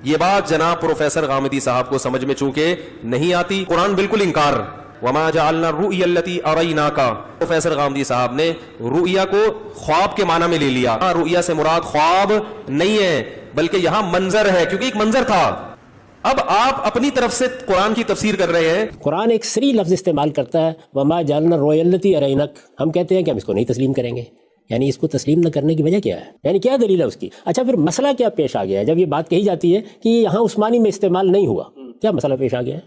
یہ بات جناب پروفیسر غامدی صاحب کو سمجھ میں چونکہ نہیں آتی، قرآن بالکل انکار، وما جعلنا الرؤیا التي اریناک، پروفیسر غامدی صاحب نے رؤیا کو خواب کے معنی میں لے لیا۔ رؤیا سے مراد خواب نہیں ہے بلکہ یہاں منظر ہے، کیونکہ ایک منظر تھا۔ اب آپ اپنی طرف سے قرآن کی تفسیر کر رہے ہیں۔ قرآن ایک صریح لفظ استعمال کرتا ہے، وما جعلنا الرؤیا التي اریناک، ہم کہتے ہیں کہ ہم اس کو نہیں تسلیم کریں گے۔ یعنی اس کو تسلیم نہ کرنے کی وجہ کیا ہے؟ یعنی کیا دلیل ہے اس کی؟ اچھا پھر مسئلہ کیا پیش آ گیا ہے جب یہ بات کہی جاتی ہے کہ یہاں عثمانی میں استعمال نہیں ہوا؟ کیا مسئلہ پیش آ گیا ہے؟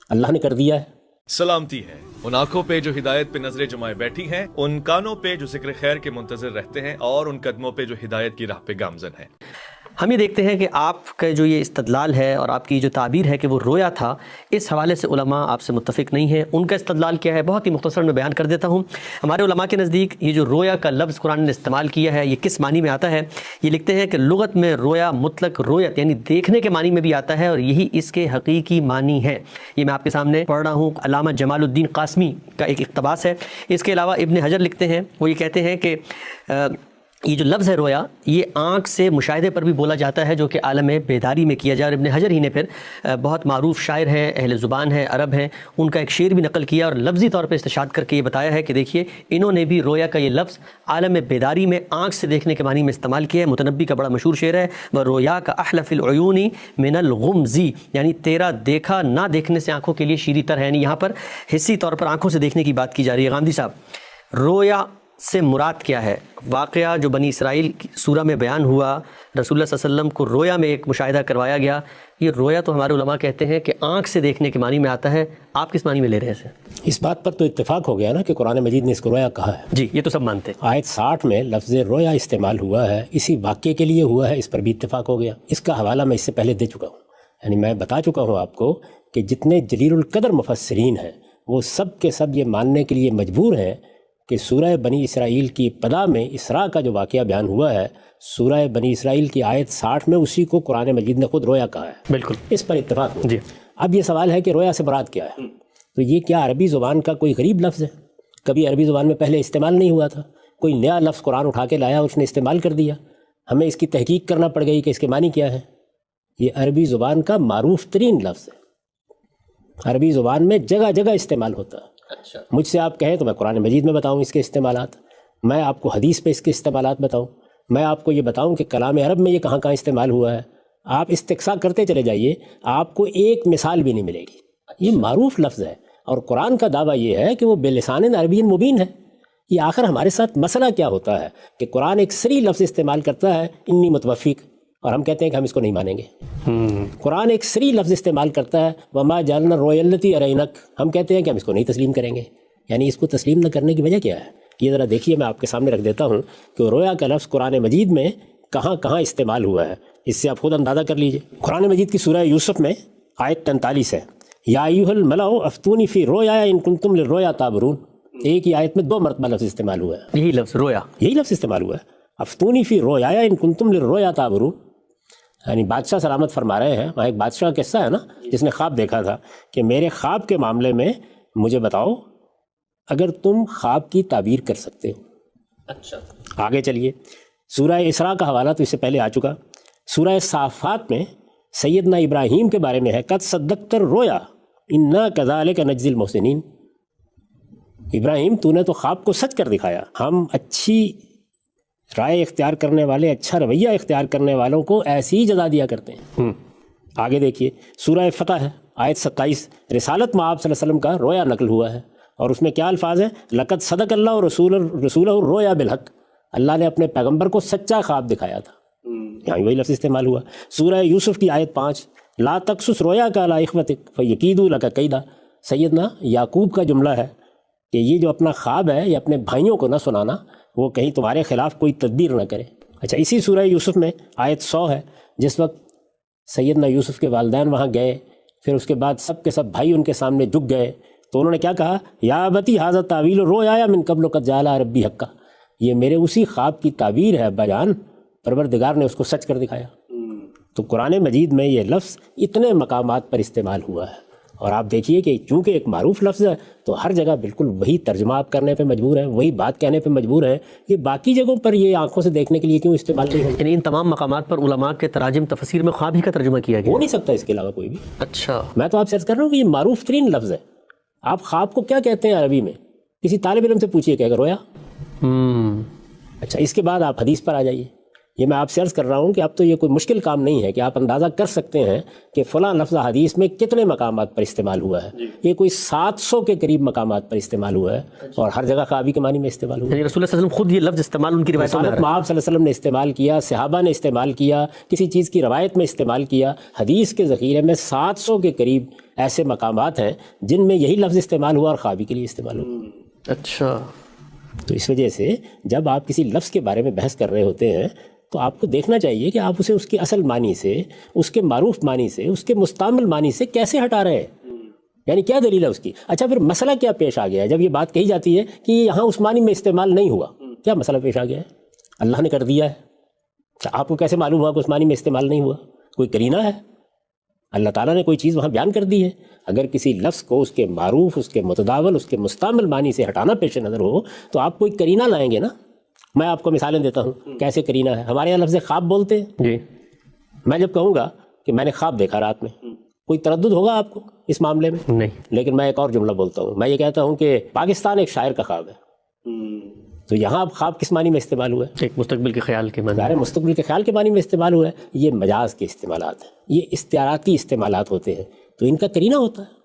اللہ نے کر دیا ہے۔ سلامتی ہے ان آنکھوں پہ جو ہدایت پہ نظریں جمائے بیٹھی ہیں، ان کانوں پہ جو ذکر خیر کے منتظر رہتے ہیں، اور ان قدموں پہ جو ہدایت کی راہ پہ گامزن ہیں۔ ہم یہ دیکھتے ہیں کہ آپ کا جو یہ استدلال ہے اور آپ کی جو تعبیر ہے کہ وہ رویا تھا، اس حوالے سے علماء آپ سے متفق نہیں ہیں۔ ان کا استدلال کیا ہے؟ بہت ہی مختصر میں بیان کر دیتا ہوں۔ ہمارے علماء کے نزدیک یہ جو رویا کا لفظ قرآن نے استعمال کیا ہے، یہ کس معنی میں آتا ہے؟ یہ لکھتے ہیں کہ لغت میں رویا مطلق رویت یعنی دیکھنے کے معنی میں بھی آتا ہے، اور یہی اس کے حقیقی معنی ہے۔ یہ میں آپ کے سامنے پڑھ رہا ہوں، علامہ جمال الدین قاسمی کا ایک اقتباس ہے۔ اس کے علاوہ ابن حجر لکھتے ہیں، وہ یہ کہتے ہیں کہ یہ جو لفظ ہے رویا، یہ آنکھ سے مشاہدے پر بھی بولا جاتا ہے جو کہ عالم بیداری میں کیا جائے۔ اور ابن حجر ہی نے پھر بہت معروف شاعر ہیں، اہل زبان ہیں، عرب ہیں، ان کا ایک شعر بھی نقل کیا اور لفظی طور پہ استشہاد کر کے یہ بتایا ہے کہ دیکھیے انہوں نے بھی رویا کا یہ لفظ عالم بیداری میں آنکھ سے دیکھنے کے معنی میں استعمال کیا ہے۔ متنبی کا بڑا مشہور شعر ہے، وہ رویا کا احلف العیون من الغمزی، یعنی تیرا دیکھا نہ دیکھنے سے آنکھوں کے لیے شیریں تر ہے۔ یعنی یہاں پر حصی طور پر آنکھوں سے دیکھنے کی بات کی جا رہی ہے۔ غامدی صاحب، رویا سے مراد کیا ہے؟ واقعہ جو بنی اسرائیل کی سورہ میں بیان ہوا، رسول اللہ صلی اللہ علیہ وسلم کو رویا میں ایک مشاہدہ کروایا گیا، یہ رویا تو ہمارے علماء کہتے ہیں کہ آنکھ سے دیکھنے کے معنی میں آتا ہے۔ آپ کس معنی میں لے رہے ہیں اسے؟ اس بات پر تو اتفاق ہو گیا نا کہ قرآن مجید نے اس کو رویا کہا ہے۔ جی، یہ تو سب مانتے ہیں۔ آیت 60 میں لفظ رویا استعمال ہوا ہے، اسی واقعے کے لیے ہوا ہے، اس پر بھی اتفاق ہو گیا۔ اس کا حوالہ میں اس سے پہلے دے چکا ہوں، یعنی میں بتا چکا ہوں آپ کو کہ جتنے جلیل القدر مفسرین ہیں وہ سب کے سب یہ ماننے کے لیے مجبور ہیں کہ سورہ بنی اسرائیل کی ابتدا میں اسراء کا جو واقعہ بیان ہوا ہے، سورہ بنی اسرائیل کی آیت 60 میں اسی کو قرآن مجید نے خود رویا کہا ہے۔ بالکل، اس پر اتفاق ہو۔ جی، اب یہ سوال ہے کہ رویا سے مراد کیا ہے؟ تو یہ کیا عربی زبان کا کوئی غریب لفظ ہے؟ کبھی عربی زبان میں پہلے استعمال نہیں ہوا تھا، کوئی نیا لفظ قرآن اٹھا کے لایا اور اس نے استعمال کر دیا، ہمیں اس کی تحقیق کرنا پڑ گئی کہ اس کے معنی کیا ہے؟ یہ عربی زبان کا معروف ترین لفظ ہے، عربی زبان میں جگہ جگہ استعمال ہوتا ہے۔ مجھ سے آپ کہیں تو میں قرآن مجید میں بتاؤں اس کے استعمالات، میں آپ کو حدیث پہ اس کے استعمالات بتاؤں، میں آپ کو یہ بتاؤں کہ کلام عرب میں یہ کہاں کہاں استعمال ہوا ہے۔ آپ استقصاء کرتے چلے جائیے، آپ کو ایک مثال بھی نہیں ملے گی۔ یہ معروف لفظ ہے، اور قرآن کا دعویٰ یہ ہے کہ وہ بلسان عربی مبین ہے۔ یہ آخر ہمارے ساتھ مسئلہ کیا ہوتا ہے کہ قرآن ایک صریح لفظ استعمال کرتا ہے، انی متوفیق، اور ہم کہتے ہیں کہ ہم اس کو نہیں مانیں گے۔ قرآن ایک صریح لفظ استعمال کرتا ہے، وما جعلنا الرؤیا التي اریناک، ہم کہتے ہیں کہ ہم اس کو نہیں تسلیم کریں گے۔ یعنی اس کو تسلیم نہ کرنے کی وجہ کیا ہے؟ یہ ذرا دیکھیے، میں آپ کے سامنے رکھ دیتا ہوں کہ رویا کا لفظ قرآن مجید میں کہاں کہاں استعمال ہوا ہے، اس سے آپ خود اندازہ کر لیجئے۔ قرآن مجید کی سورہ یوسف میں آیت 43 ہے، یا ایھا الملأ افتونی فی رؤیا ان کنتم للرؤیا تعبرون۔ ایک ہی آیت میں 2 مرتبہ لفظ استعمال ہوا ہے، یہی لفظ رویا، یہی لفظ استعمال ہوا ہے، افتونی فی رؤیا ان کنتم للرؤیا تعبرون۔ یعنی بادشاہ سلامت فرما رہے ہیں، وہاں ایک بادشاہ کا قصہ ہے نا جس نے خواب دیکھا تھا کہ میرے خواب کے معاملے میں مجھے بتاؤ اگر تم خواب کی تعبیر کر سکتے ہو۔ اچھا، آگے چلیے، سورہ اسراء کا حوالہ تو اس سے پہلے آ چکا۔ سورہ صافات میں سیدنا ابراہیم کے بارے میں ہے، قد صدقت الرؤیا انا کذالک نجزی المحسنین۔ ابراہیم تو نے تو خواب کو سچ کر دکھایا، ہم اچھی رائے اختیار کرنے والے، اچھا رویہ اختیار کرنے والوں کو ایسی ہی جزا دیا کرتے ہیں۔ آگے دیکھیے، سورہ فتح ہے، آیت 27، رسالت میں آپ صلی اللہ علیہ وسلم کا رویا نقل ہوا ہے، اور اس میں کیا الفاظ ہیں؟ لقد صدق اللہ رسولہ الرؤیا بالحق، اللہ نے اپنے پیغمبر کو سچا خواب دکھایا تھا، یہاں وہی لفظ استعمال ہوا۔ سورہ یوسف کی آیت 5، لا تقصص رؤیاک علی اخوتک فیکیدوا لک کیدا، سیدنا یعقوب کا جملہ ہے کہ یہ جو اپنا خواب ہے یہ اپنے بھائیوں کو نہ سنانا، وہ کہیں تمہارے خلاف کوئی تدبیر نہ کرے۔ اچھا، اسی سورہ یوسف میں آیت 100 ہے، جس وقت سیدنا یوسف کے والدین وہاں گئے، پھر اس کے بعد سب کے سب بھائی ان کے سامنے جھک گئے، تو انہوں نے کیا کہا؟ یا ابتی ھذا تاویل رؤیا من قبل قد جعلها ربی حقا، یہ میرے اسی خواب کی تعبیر ہے ابا جان، پروردگار نے اس کو سچ کر دکھایا۔ تو قرآن مجید میں یہ لفظ اتنے مقامات پر استعمال ہوا ہے، اور آپ دیکھیے کہ چونکہ ایک معروف لفظ ہے تو ہر جگہ بالکل وہی ترجمہ آپ کرنے پہ مجبور ہیں، وہی بات کہنے پہ مجبور ہیں، یہ باقی جگہوں پر یہ آنکھوں سے دیکھنے کے لیے کیوں استعمال نہیں ہوگا؟ یعنی ان تمام مقامات پر علماء کے تراجم تفسیر میں خواب ہی کا ترجمہ کیا ہو گیا؟ نہیں سکتا اس کے علاوہ کوئی بھی۔ اچھا، میں تو آپ سے عرض کر رہا ہوں کہ یہ معروف ترین لفظ ہے۔ آپ خواب کو کیا کہتے ہیں عربی میں؟ کسی طالب علم سے پوچھیے کہ اگر رویا۔ اچھا، اس کے بعد آپ حدیث پر آ جائیے۔ یہ میں آپ سے عرض کر رہا ہوں کہ اب تو یہ کوئی مشکل کام نہیں ہے کہ آپ اندازہ کر سکتے ہیں کہ فلاں لفظ حدیث میں کتنے مقامات پر استعمال ہوا ہے۔ یہ کوئی 700 کے قریب مقامات پر استعمال ہوا ہے اور ہر جگہ خوابی کے معنی میں استعمال ہوا ہے۔ یعنی رسول اللہ صلی اللہ علیہ وسلم خود یہ لفظ استعمال ان کی روایتوں میں آ رہا ہے۔ آپ صلی اللہ علیہ وسلم نے استعمال کیا، صحابہ نے استعمال کیا، کسی چیز کی روایت میں استعمال کیا۔ حدیث کے ذخیرے میں 700 کے قریب ایسے مقامات ہیں جن میں یہی لفظ استعمال ہوا اور خوابی کے لیے استعمال ہوا۔ اچھا، تو اس وجہ سے جب آپ کسی لفظ کے بارے میں بحث کر رہے ہوتے ہیں تو آپ کو دیکھنا چاہیے کہ آپ اسے اس کے اصل معنی سے، اس کے معروف معنی سے، اس کے مستعمل معنی سے کیسے ہٹا رہے ہیں، یعنی کیا دلیل ہے اس کی۔ اچھا، پھر مسئلہ کیا پیش آ گیا ہے جب یہ بات کہی جاتی ہے کہ یہاں اس معنی میں استعمال نہیں ہوا؟ کیا مسئلہ پیش آ گیا ہے؟ اللہ نے کر دیا ہے۔ اچھا، آپ کو کیسے معلوم ہوا کہ اس معنی میں استعمال نہیں ہوا؟ کوئی کرینہ ہے؟ اللہ تعالیٰ نے کوئی چیز وہاں بیان کر دی ہے۔ اگر کسی لفظ کو اس کے معروف، اس کے متداول، اس کے مستعمل معنی سے ہٹانا پیش نظر ہو تو آپ کوئی کرینہ لائیں گے نا۔ میں آپ کو مثالیں دیتا ہوں کیسے کرینہ ہے۔ ہمارے یہاں لفظ خواب بولتے ہیں۔ جی، میں جب کہوں گا کہ میں نے خواب دیکھا رات میں، کوئی تردد ہوگا آپ کو اس معاملے میں؟ نہیں۔ لیکن میں ایک اور جملہ بولتا ہوں، میں یہ کہتا ہوں کہ پاکستان ایک شاعر کا خواب ہے۔ تو یہاں اب خواب کس معنی میں استعمال ہوا ہے؟ ایک مستقبل کے خیال کے معنی۔ ظاہر مستقبل کے خیال کے معنی میں استعمال ہوا ہے۔ یہ مجاز کے استعمالات ہیں، یہ استعاراتی استعمالات ہوتے ہیں، تو ان کا کرینہ ہوتا ہے۔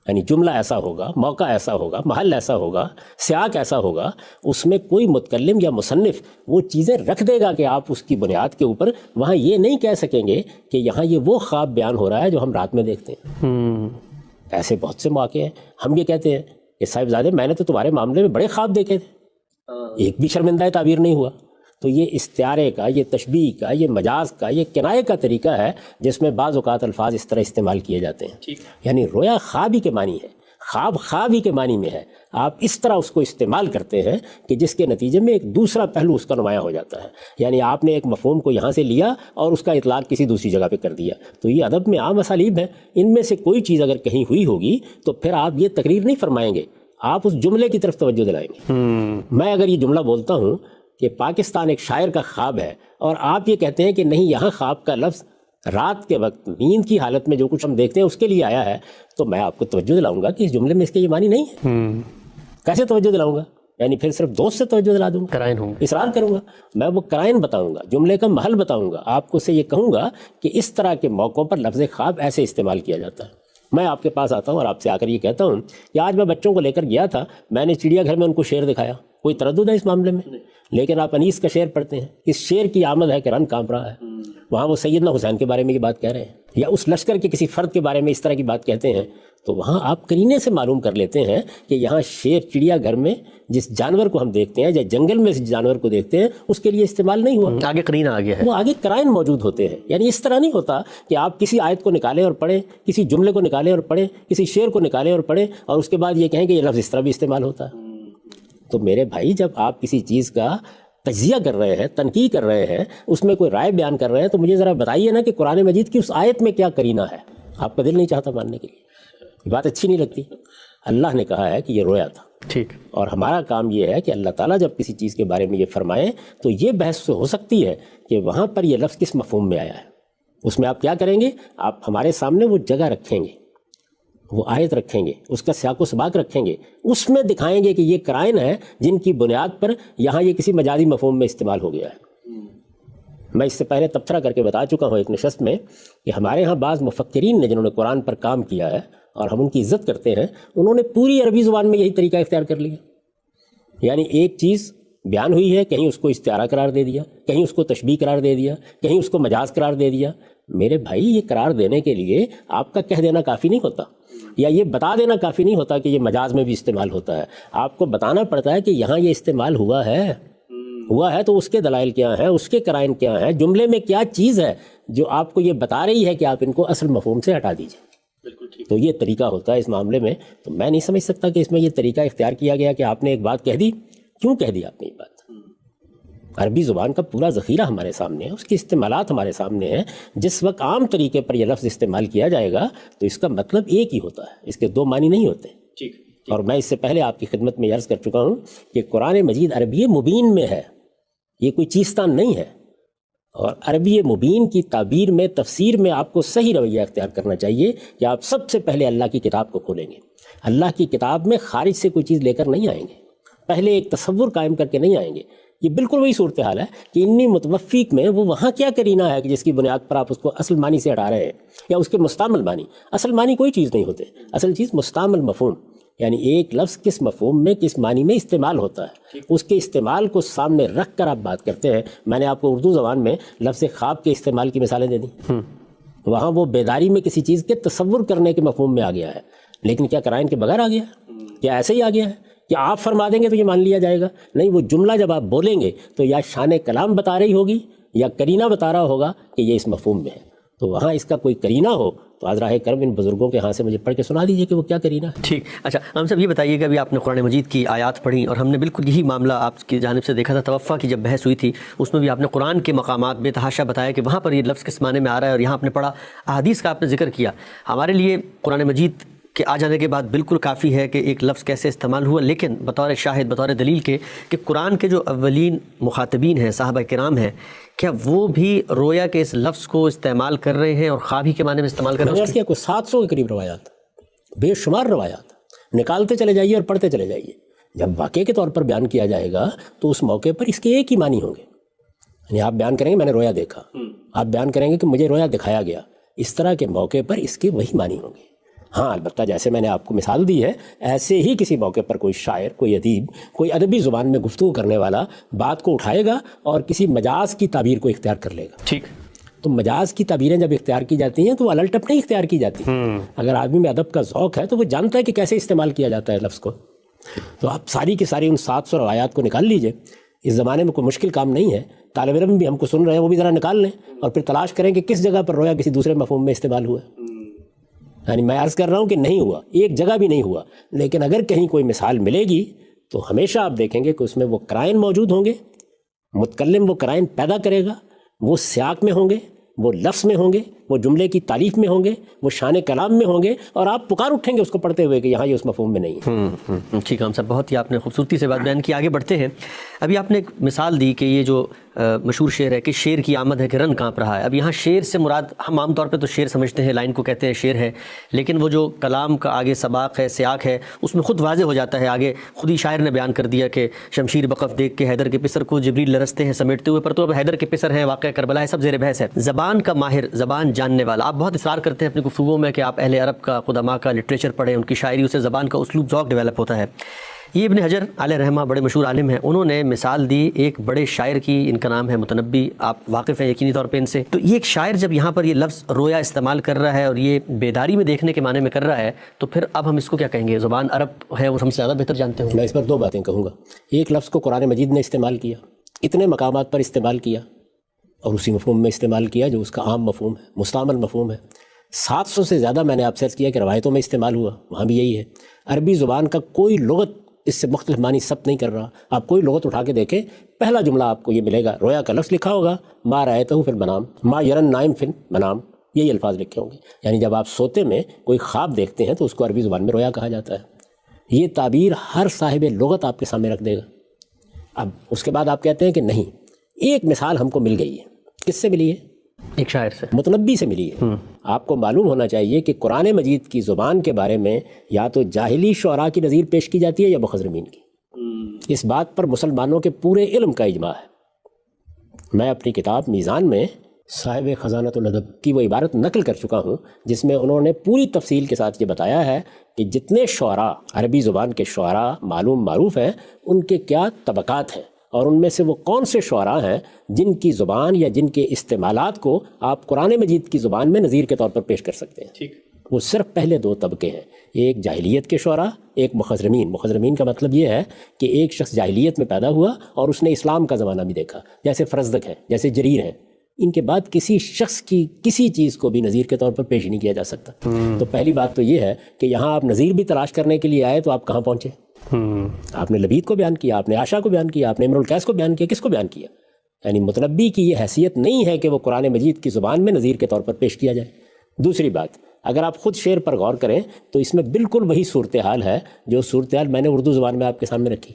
یعنی جملہ ایسا ہوگا، موقع ایسا ہوگا، محل ایسا ہوگا، سیاق ایسا ہوگا، اس میں کوئی متکلم یا مصنف وہ چیزیں رکھ دے گا کہ آپ اس کی بنیاد کے اوپر وہاں یہ نہیں کہہ سکیں گے کہ یہاں یہ وہ خواب بیان ہو رہا ہے جو ہم رات میں دیکھتے ہیں۔ ایسے بہت سے مواقع ہیں، ہم یہ کہتے ہیں کہ صاحبزادے میں نے تو تمہارے معاملے میں بڑے خواب دیکھے تھے، ایک بھی شرمندہ تعبیر نہیں ہوا۔ تو یہ استعارے کا، یہ تشبیہ کا، یہ مجاز کا، یہ کنایے کا طریقہ ہے جس میں بعض اوقات الفاظ اس طرح استعمال کیے جاتے ہیں۔ یعنی رویا خواب ہی کے معنی ہے، خواب خواب ہی کے معنی میں ہے، آپ اس طرح اس کو استعمال کرتے ہیں کہ جس کے نتیجے میں ایک دوسرا پہلو اس کا نمایاں ہو جاتا ہے۔ یعنی آپ نے ایک مفہوم کو یہاں سے لیا اور اس کا اطلاق کسی دوسری جگہ پہ کر دیا۔ تو یہ ادب میں عام اسالیب ہیں، ان میں سے کوئی چیز اگر کہیں ہوئی ہوگی تو پھر آپ یہ تقریر نہیں فرمائیں گے، آپ اس جملے کی طرف توجہ دلائیں گے۔ میں اگر یہ جملہ بولتا ہوں کہ پاکستان ایک شاعر کا خواب ہے اور آپ یہ کہتے ہیں کہ نہیں، یہاں خواب کا لفظ رات کے وقت نیند کی حالت میں جو کچھ ہم دیکھتے ہیں اس کے لیے آیا ہے، تو میں آپ کو توجہ دلاؤں گا کہ اس جملے میں اس کے یہ معنی نہیں ہے۔ کیسے توجہ دلاؤں گا؟ یعنی پھر صرف دوست سے توجہ دلا دوں گا، قرائن ہوں گے، اصرار کروں گا، میں وہ قرائن بتاؤں گا، جملے کا محل بتاؤں گا، آپ کو سے یہ کہوں گا کہ اس طرح کے موقعوں پر لفظ خواب ایسے استعمال کیا جاتا ہے۔ میں آپ کے پاس آتا ہوں اور آپ سے آ کر یہ کہتا ہوں کہ آج میں بچوں کو لے کر گیا تھا، میں نے چڑیا گھر میں ان کو شعر دکھایا، کوئی تردد ہے اس معاملے میں؟ لیکن آپ انیس کا شعر پڑھتے ہیں، اس شعر کی آمد ہے کہ رن کانپ رہا ہے، وہاں وہ سیدنا حسین کے بارے میں یہ بات کہہ رہے ہیں یا اس لشکر کے کسی فرد کے بارے میں اس طرح کی بات کہتے ہیں، تو وہاں آپ کرینے سے معلوم کر لیتے ہیں کہ یہاں شعر چڑیا گھر میں جس جانور کو ہم دیکھتے ہیں یا جنگل میں جس جانور کو دیکھتے ہیں اس کے لیے استعمال نہیں ہوا، آگے قرینہ آ گیا ہے، وہ آگے قرائن موجود ہوتے ہیں۔ یعنی اس طرح نہیں ہوتا کہ آپ کسی آیت کو نکالیں اور پڑھیں، کسی جملے کو نکالیں اور پڑھیں، کسی شعر کو نکالیں اور پڑھیں اور اس کے بعد یہ کہیں کہ یہ لفظ اس طرح بھی استعمال ہوتا ہے۔ تو میرے بھائی، جب آپ کسی چیز کا تجزیہ کر رہے ہیں، تنقید کر رہے ہیں، اس میں کوئی رائے بیان کر رہے ہیں، تو مجھے ذرا بتائیے نا کہ قرآن مجید کی اس آیت میں کیا کرینہ ہے۔ آپ کا دل نہیں چاہتا ماننے کے لیے، یہ بات اچھی نہیں لگتی۔ اللہ نے کہا ہے کہ یہ رویا تھا، ٹھیک، اور ہمارا کام یہ ہے کہ اللہ تعالیٰ جب کسی چیز کے بارے میں یہ فرمائیں تو یہ بحث ہو سکتی ہے کہ وہاں پر یہ لفظ کس مفہوم میں آیا ہے۔ اس میں آپ کیا کریں گے؟ آپ ہمارے سامنے وہ جگہ رکھیں گے، وہ آیت رکھیں گے، اس کا سیاق و سباق رکھیں گے، اس میں دکھائیں گے کہ یہ قرائن ہے جن کی بنیاد پر یہاں یہ کسی مجازی مفہوم میں استعمال ہو گیا ہے۔ میں اس سے پہلے تبصرہ کر کے بتا چکا ہوں ایک نشست میں کہ ہمارے ہاں بعض مفکرین نے جنہوں نے قرآن پر کام کیا ہے اور ہم ان کی عزت کرتے ہیں، انہوں نے پوری عربی زبان میں یہی طریقہ اختیار کر لیا۔ یعنی ایک چیز بیان ہوئی ہے، کہیں اس کو استعارہ قرار دے دیا، کہیں اس کو تشبیہ قرار دے دیا، کہیں اس کو مجاز قرار دے دیا۔ میرے بھائی، یہ قرار دینے کے لیے آپ کا کہہ دینا کافی نہیں ہوتا، یا یہ بتا دینا کافی نہیں ہوتا کہ یہ مجاز میں بھی استعمال ہوتا ہے۔ آپ کو بتانا پڑتا ہے کہ یہاں یہ استعمال ہوا ہے تو اس کے دلائل کیا ہیں، اس کے قرائن کیا ہیں، جملے میں کیا چیز ہے جو آپ کو یہ بتا رہی ہے کہ آپ ان کو اصل مفہوم سے ہٹا دیجیے۔ تو یہ طریقہ ہوتا ہے اس معاملے میں۔ تو میں نہیں سمجھ سکتا کہ اس میں یہ طریقہ اختیار کیا گیا کہ آپ نے ایک بات کہہ دی۔ کیوں کہہ دی آپ نے یہ بات؟ عربی زبان کا پورا ذخیرہ ہمارے سامنے ہے، اس کی استعمالات ہمارے سامنے ہیں. جس وقت عام طریقے پر یہ لفظ استعمال کیا جائے گا تو اس کا مطلب ایک ہی ہوتا ہے، اس کے دو معنی نہیں ہوتے. اور میں اس سے پہلے آپ کی خدمت میں عرض کر چکا ہوں کہ قرآن مجید عربی مبین میں ہے، یہ کوئی چیستان نہیں ہے. اور عربی مبین کی تعبیر میں، تفسیر میں آپ کو صحیح رویہ اختیار کرنا چاہیے کہ آپ سب سے پہلے اللہ کی کتاب کو کھولیں گے. اللہ کی کتاب میں خارج سے کوئی چیز لے کر نہیں آئیں گے، پہلے ایک تصور قائم کر کے نہیں آئیں گے. یہ بالکل وہی صورتحال ہے کہ انی متوفیق میں وہ وہاں کیا کرینہ ہے کہ جس کی بنیاد پر آپ اس کو اصل معنی سے ہٹا رہے ہیں، یا اس کے مستعمل معنی. اصل معنی کوئی چیز نہیں ہوتے، اصل چیز مستعمل مفہوم، یعنی ایک لفظ کس مفہوم میں کس معنی میں استعمال ہوتا ہے، اس کے استعمال کو سامنے رکھ کر آپ بات کرتے ہیں. میں نے آپ کو اردو زبان میں لفظ خواب کے استعمال کی مثالیں دے دیں. وہاں وہ بیداری میں کسی چیز کے تصور کرنے کے مفہوم میں آ گیا ہے، لیکن کیا قرائن کے بغیر آ گیا ہے؟ کیا ایسے ہی آ گیا ہے؟ کیا آپ فرما دیں گے تو یہ مان لیا جائے گا؟ نہیں، وہ جملہ جب آپ بولیں گے تو یا شان کلام بتا رہی ہوگی یا کرینہ بتا رہا ہوگا کہ یہ اس مفہوم میں ہے. تو وہاں اس کا کوئی کرینہ ہو تو آج راہ کرم ان بزرگوں کے ہاں سے مجھے پڑھ کے سنا دیجئے کہ وہ کیا کرینہ ہے. ٹھیک. اچھا ہم سب یہ بتائیے کہ ابھی آپ نے قرآن مجید کی آیات پڑھی اور ہم نے بالکل یہی معاملہ آپ کی جانب سے دیکھا تھا. توفیٰ کی جب بحث ہوئی تھی اس میں بھی آپ نے قرآن کے مقامات بے تحاشا بتایا کہ وہاں پر یہ لفظ کس معنی میں آ رہا ہے، اور یہاں آپ نے پڑھا احادیث کا آپ نے ذکر کیا. ہمارے لیے قرآن مجید کہ آ جانے کے بعد بالکل کافی ہے کہ ایک لفظ کیسے استعمال ہوا، لیکن بطور شاہد، بطور دلیل کے کہ قرآن کے جو اولین مخاطبین ہیں، صحابہ کرام ہیں، کیا وہ بھی رویا کے اس لفظ کو استعمال کر رہے ہیں اور خواب ہی کے معنی میں استعمال کر رہے ہیں؟ کیا کوئی 700 کے قریب روایات، بے شمار روایات نکالتے چلے جائیے اور پڑھتے چلے جائیے. جب واقعے کے طور پر بیان کیا جائے گا تو اس موقع پر اس کے ایک ہی معنی ہوں گے. یعنی آپ بیان کریں گے میں نے رویا دیکھا، آپ بیان کریں گے کہ مجھے رویا دکھایا گیا. اس طرح کے موقع پر اس کے وہی معنی ہوں گے. ہاں البتہ جیسے میں نے آپ کو مثال دی ہے، ایسے ہی کسی موقع پر کوئی شاعر، کوئی ادیب، کوئی ادبی زبان میں گفتگو کرنے والا بات کو اٹھائے گا اور کسی مجاز کی تعبیر کو اختیار کر لے گا. ٹھیک. تو مجاز کی تعبیریں جب اختیار کی جاتی ہیں تو وہ الل ٹپ نہیں اختیار کی جاتی. اگر آدمی میں ادب کا ذوق ہے تو وہ جانتا ہے کہ کیسے استعمال کیا جاتا ہے لفظ کو. تو آپ ساری کی ساری ان 700 روایات کو نکال لیجئے. اس زمانے میں کوئی مشکل کام نہیں ہے. طالب علم بھی ہم کو سن رہے ہیں، وہ بھی ذرا نکال لیں اور پھر تلاش کریں کہ کس جگہ پر رویا کسی دوسرے مفہوم میں استعمال ہوا ہے. یعنی میں عرض کر رہا ہوں کہ نہیں ہوا، ایک جگہ بھی نہیں ہوا، لیکن اگر کہیں کوئی مثال ملے گی تو ہمیشہ آپ دیکھیں گے کہ اس میں وہ قرائن موجود ہوں گے، متکلم وہ قرائن پیدا کرے گا، وہ سیاق میں ہوں گے، وہ لفظ میں ہوں گے، وہ جملے کی تعریف میں ہوں گے، وہ شان کلام میں ہوں گے، اور آپ پکار اٹھیں گے اس کو پڑھتے ہوئے کہ یہاں یہ اس مفہوم میں نہیں ہے. ٹھیک ہے. ہم سب بہت ہی آپ نے خوبصورتی سے بات بیان کی. آگے بڑھتے ہیں. ابھی آپ نے ایک مثال دی کہ یہ جو مشہور شعر ہے کہ شیر کی آمد ہے کہ رن کانپ رہا ہے. اب یہاں شعر سے مراد ہم عام طور پہ تو شعر سمجھتے ہیں، لائن کو کہتے ہیں شعر ہے، لیکن وہ جو کلام کا آگے سباق ہے، سیاق ہے، اس میں خود واضح ہو جاتا ہے. آگے خود ہی شاعر نے بیان کر دیا کہ شمشیر بقف دیکھ کے حیدر کے پسر کو جبریل لرزتے ہیں سمیٹتے ہوئے، پر تو اب حیدر کے پسر ہیں، واقعہ کربلا ہے، سب زیر بحث ہے. زبان کا ماہر، زبان جاننے والا. آپ بہت اصرار کرتے ہیں اپنی گفتگو میں کہ آپ اہل عرب کا، قدماء کا لٹریچر پڑھیں، ان کی شاعری، اسے زبان کا اسلوب ذوق ڈیولپ ہوتا ہے. یہ ابن حجر علیہ رحمہ بڑے مشہور عالم ہیں، انہوں نے مثال دی ایک بڑے شاعر کی، ان کا نام ہے متنبی. آپ واقف ہیں یقینی طور پہ ان سے. تو یہ ایک شاعر جب یہاں پر یہ لفظ رویا استعمال کر رہا ہے اور یہ بیداری میں دیکھنے کے معنی میں کر رہا ہے، تو پھر اب ہم اس کو کیا کہیں گے؟ زبان عرب ہے، وہ ہم سے زیادہ بہتر جانتے ہیں. میں اس پر دو باتیں کہوں گا. ایک لفظ کو قرآن مجید نے استعمال کیا، اتنے مقامات پر استعمال کیا، اور اسی مفہوم میں استعمال کیا جو اس کا عام مفہوم ہے، مستعمل مفہوم ہے. 700 سے زیادہ میں نے آپ سے عرض کیا کہ روایتوں میں استعمال ہوا، وہاں بھی یہی ہے. عربی زبان کا کوئی لغت اس سے مختلف معنی ثبت نہیں کر رہا. آپ کوئی لغت اٹھا کے دیکھیں، پہلا جملہ آپ کو یہ ملے گا، رویا کا لفظ لکھا ہوگا، ما رأیتہ فی المنام، ما یرن نائم فی المنام، یہی الفاظ لکھے ہوں گے. یعنی جب آپ سوتے میں کوئی خواب دیکھتے ہیں تو اس کو عربی زبان میں رویا کہا جاتا ہے. یہ تعبیر ہر صاحب لغت آپ کے سامنے رکھ دے گا. اب اس کے بعد آپ کہتے ہیں کہ نہیں، ایک مثال ہم کو مل گئی ہے. کس سے ملی ہے؟ ایک شاعر سے، متنبی سے ملی ہے. آپ کو معلوم ہونا چاہیے کہ قرآن مجید کی زبان کے بارے میں یا تو جاہلی شعراء کی نظیر پیش کی جاتی ہے یا مخضرمین کی. اس بات پر مسلمانوں کے پورے علم کا اجماع ہے. میں اپنی کتاب میزان میں صاحب خزانۃ الادب کی وہ عبارت نقل کر چکا ہوں جس میں انہوں نے پوری تفصیل کے ساتھ یہ بتایا ہے کہ جتنے شعراء، عربی زبان کے شعراء معروف ہیں، ان کے کیا طبقات ہیں، اور ان میں سے وہ کون سے شعراء ہیں جن کی زبان یا جن کے استعمالات کو آپ قرآن مجید کی زبان میں نظیر کے طور پر پیش کر سکتے ہیں. وہ صرف پہلے دو طبقے ہیں، ایک جاہلیت کے شعراء، ایک مخضرمین. مخضرمین کا مطلب یہ ہے کہ ایک شخص جاہلیت میں پیدا ہوا اور اس نے اسلام کا زمانہ بھی دیکھا، جیسے فرزدق ہیں، جیسے جریر ہیں. ان کے بعد کسی شخص کی کسی چیز کو بھی نظیر کے طور پر پیش نہیں کیا جا سکتا. تو پہلی بات تو یہ ہے کہ یہاں آپ نظیر بھی تلاش کرنے کے لیے آئے تو آپ کہاں پہنچے؟ آپ نے لبید کو بیان کیا، آپ نے عائشہ کو بیان کیا، آپ نے امر القیس کو بیان کیا، کس کو بیان کیا؟ یعنی متنبی کی یہ حیثیت نہیں ہے کہ وہ قرآن مجید کی زبان میں نظیر کے طور پر پیش کیا جائے۔ دوسری بات، اگر آپ خود شعر پر غور کریں تو اس میں بالکل وہی صورتحال ہے جو صورتحال میں نے اردو زبان میں آپ کے سامنے رکھی،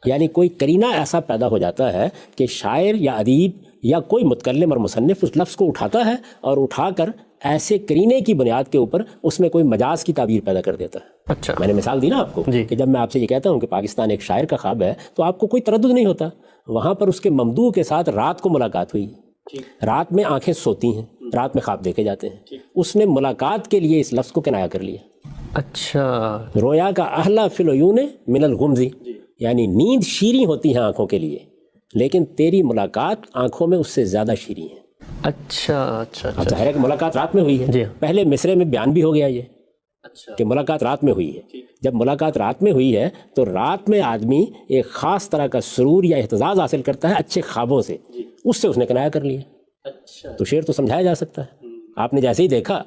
یعنی کوئی کرینہ ایسا پیدا ہو جاتا ہے کہ شاعر یا ادیب یا کوئی متکلم اور مصنف اس لفظ کو اٹھاتا ہے اور اٹھا کر ایسے کرینے کی بنیاد کے اوپر اس میں کوئی مجاز کی تعبیر پیدا کر دیتا ہے۔ اچھا، میں نے مثال دی نا آپ کو کہ جب میں آپ سے یہ کہتا ہوں کہ پاکستان ایک شاعر کا خواب ہے تو آپ کو کوئی تردد نہیں ہوتا، وہاں پر اس کے ممدوح کے ساتھ رات کو ملاقات ہوئی، رات میں آنکھیں سوتی ہیں، رات میں خواب دیکھے جاتے ہیں، اس نے ملاقات کے لیے اس لفظ کو کنایا کر لیا۔ اچھا، رویا کا اہلا فی العیون من الغمزی، یعنی نیند شیریں ہوتی ہیں آنکھوں کے لیے لیکن تیری ملاقات آنکھوں میں اس سے زیادہ شیریں ہے۔ اچھا اچھا اب ظاہر ہے کہ ملاقات رات میں ہوئی ہے، جی، پہلے مصرے میں بیان بھی ہو گیا یہ کہ ملاقات رات میں ہوئی ہے۔ جب ملاقات رات میں ہوئی ہے تو رات میں آدمی ایک خاص طرح کا سرور یا احتزاز حاصل کرتا ہے اچھے خوابوں سے، اس سے اس نے کنایا کر لیا۔ تو شعر تو سمجھایا جا سکتا ہے۔ آپ نے جیسے ہی دیکھا،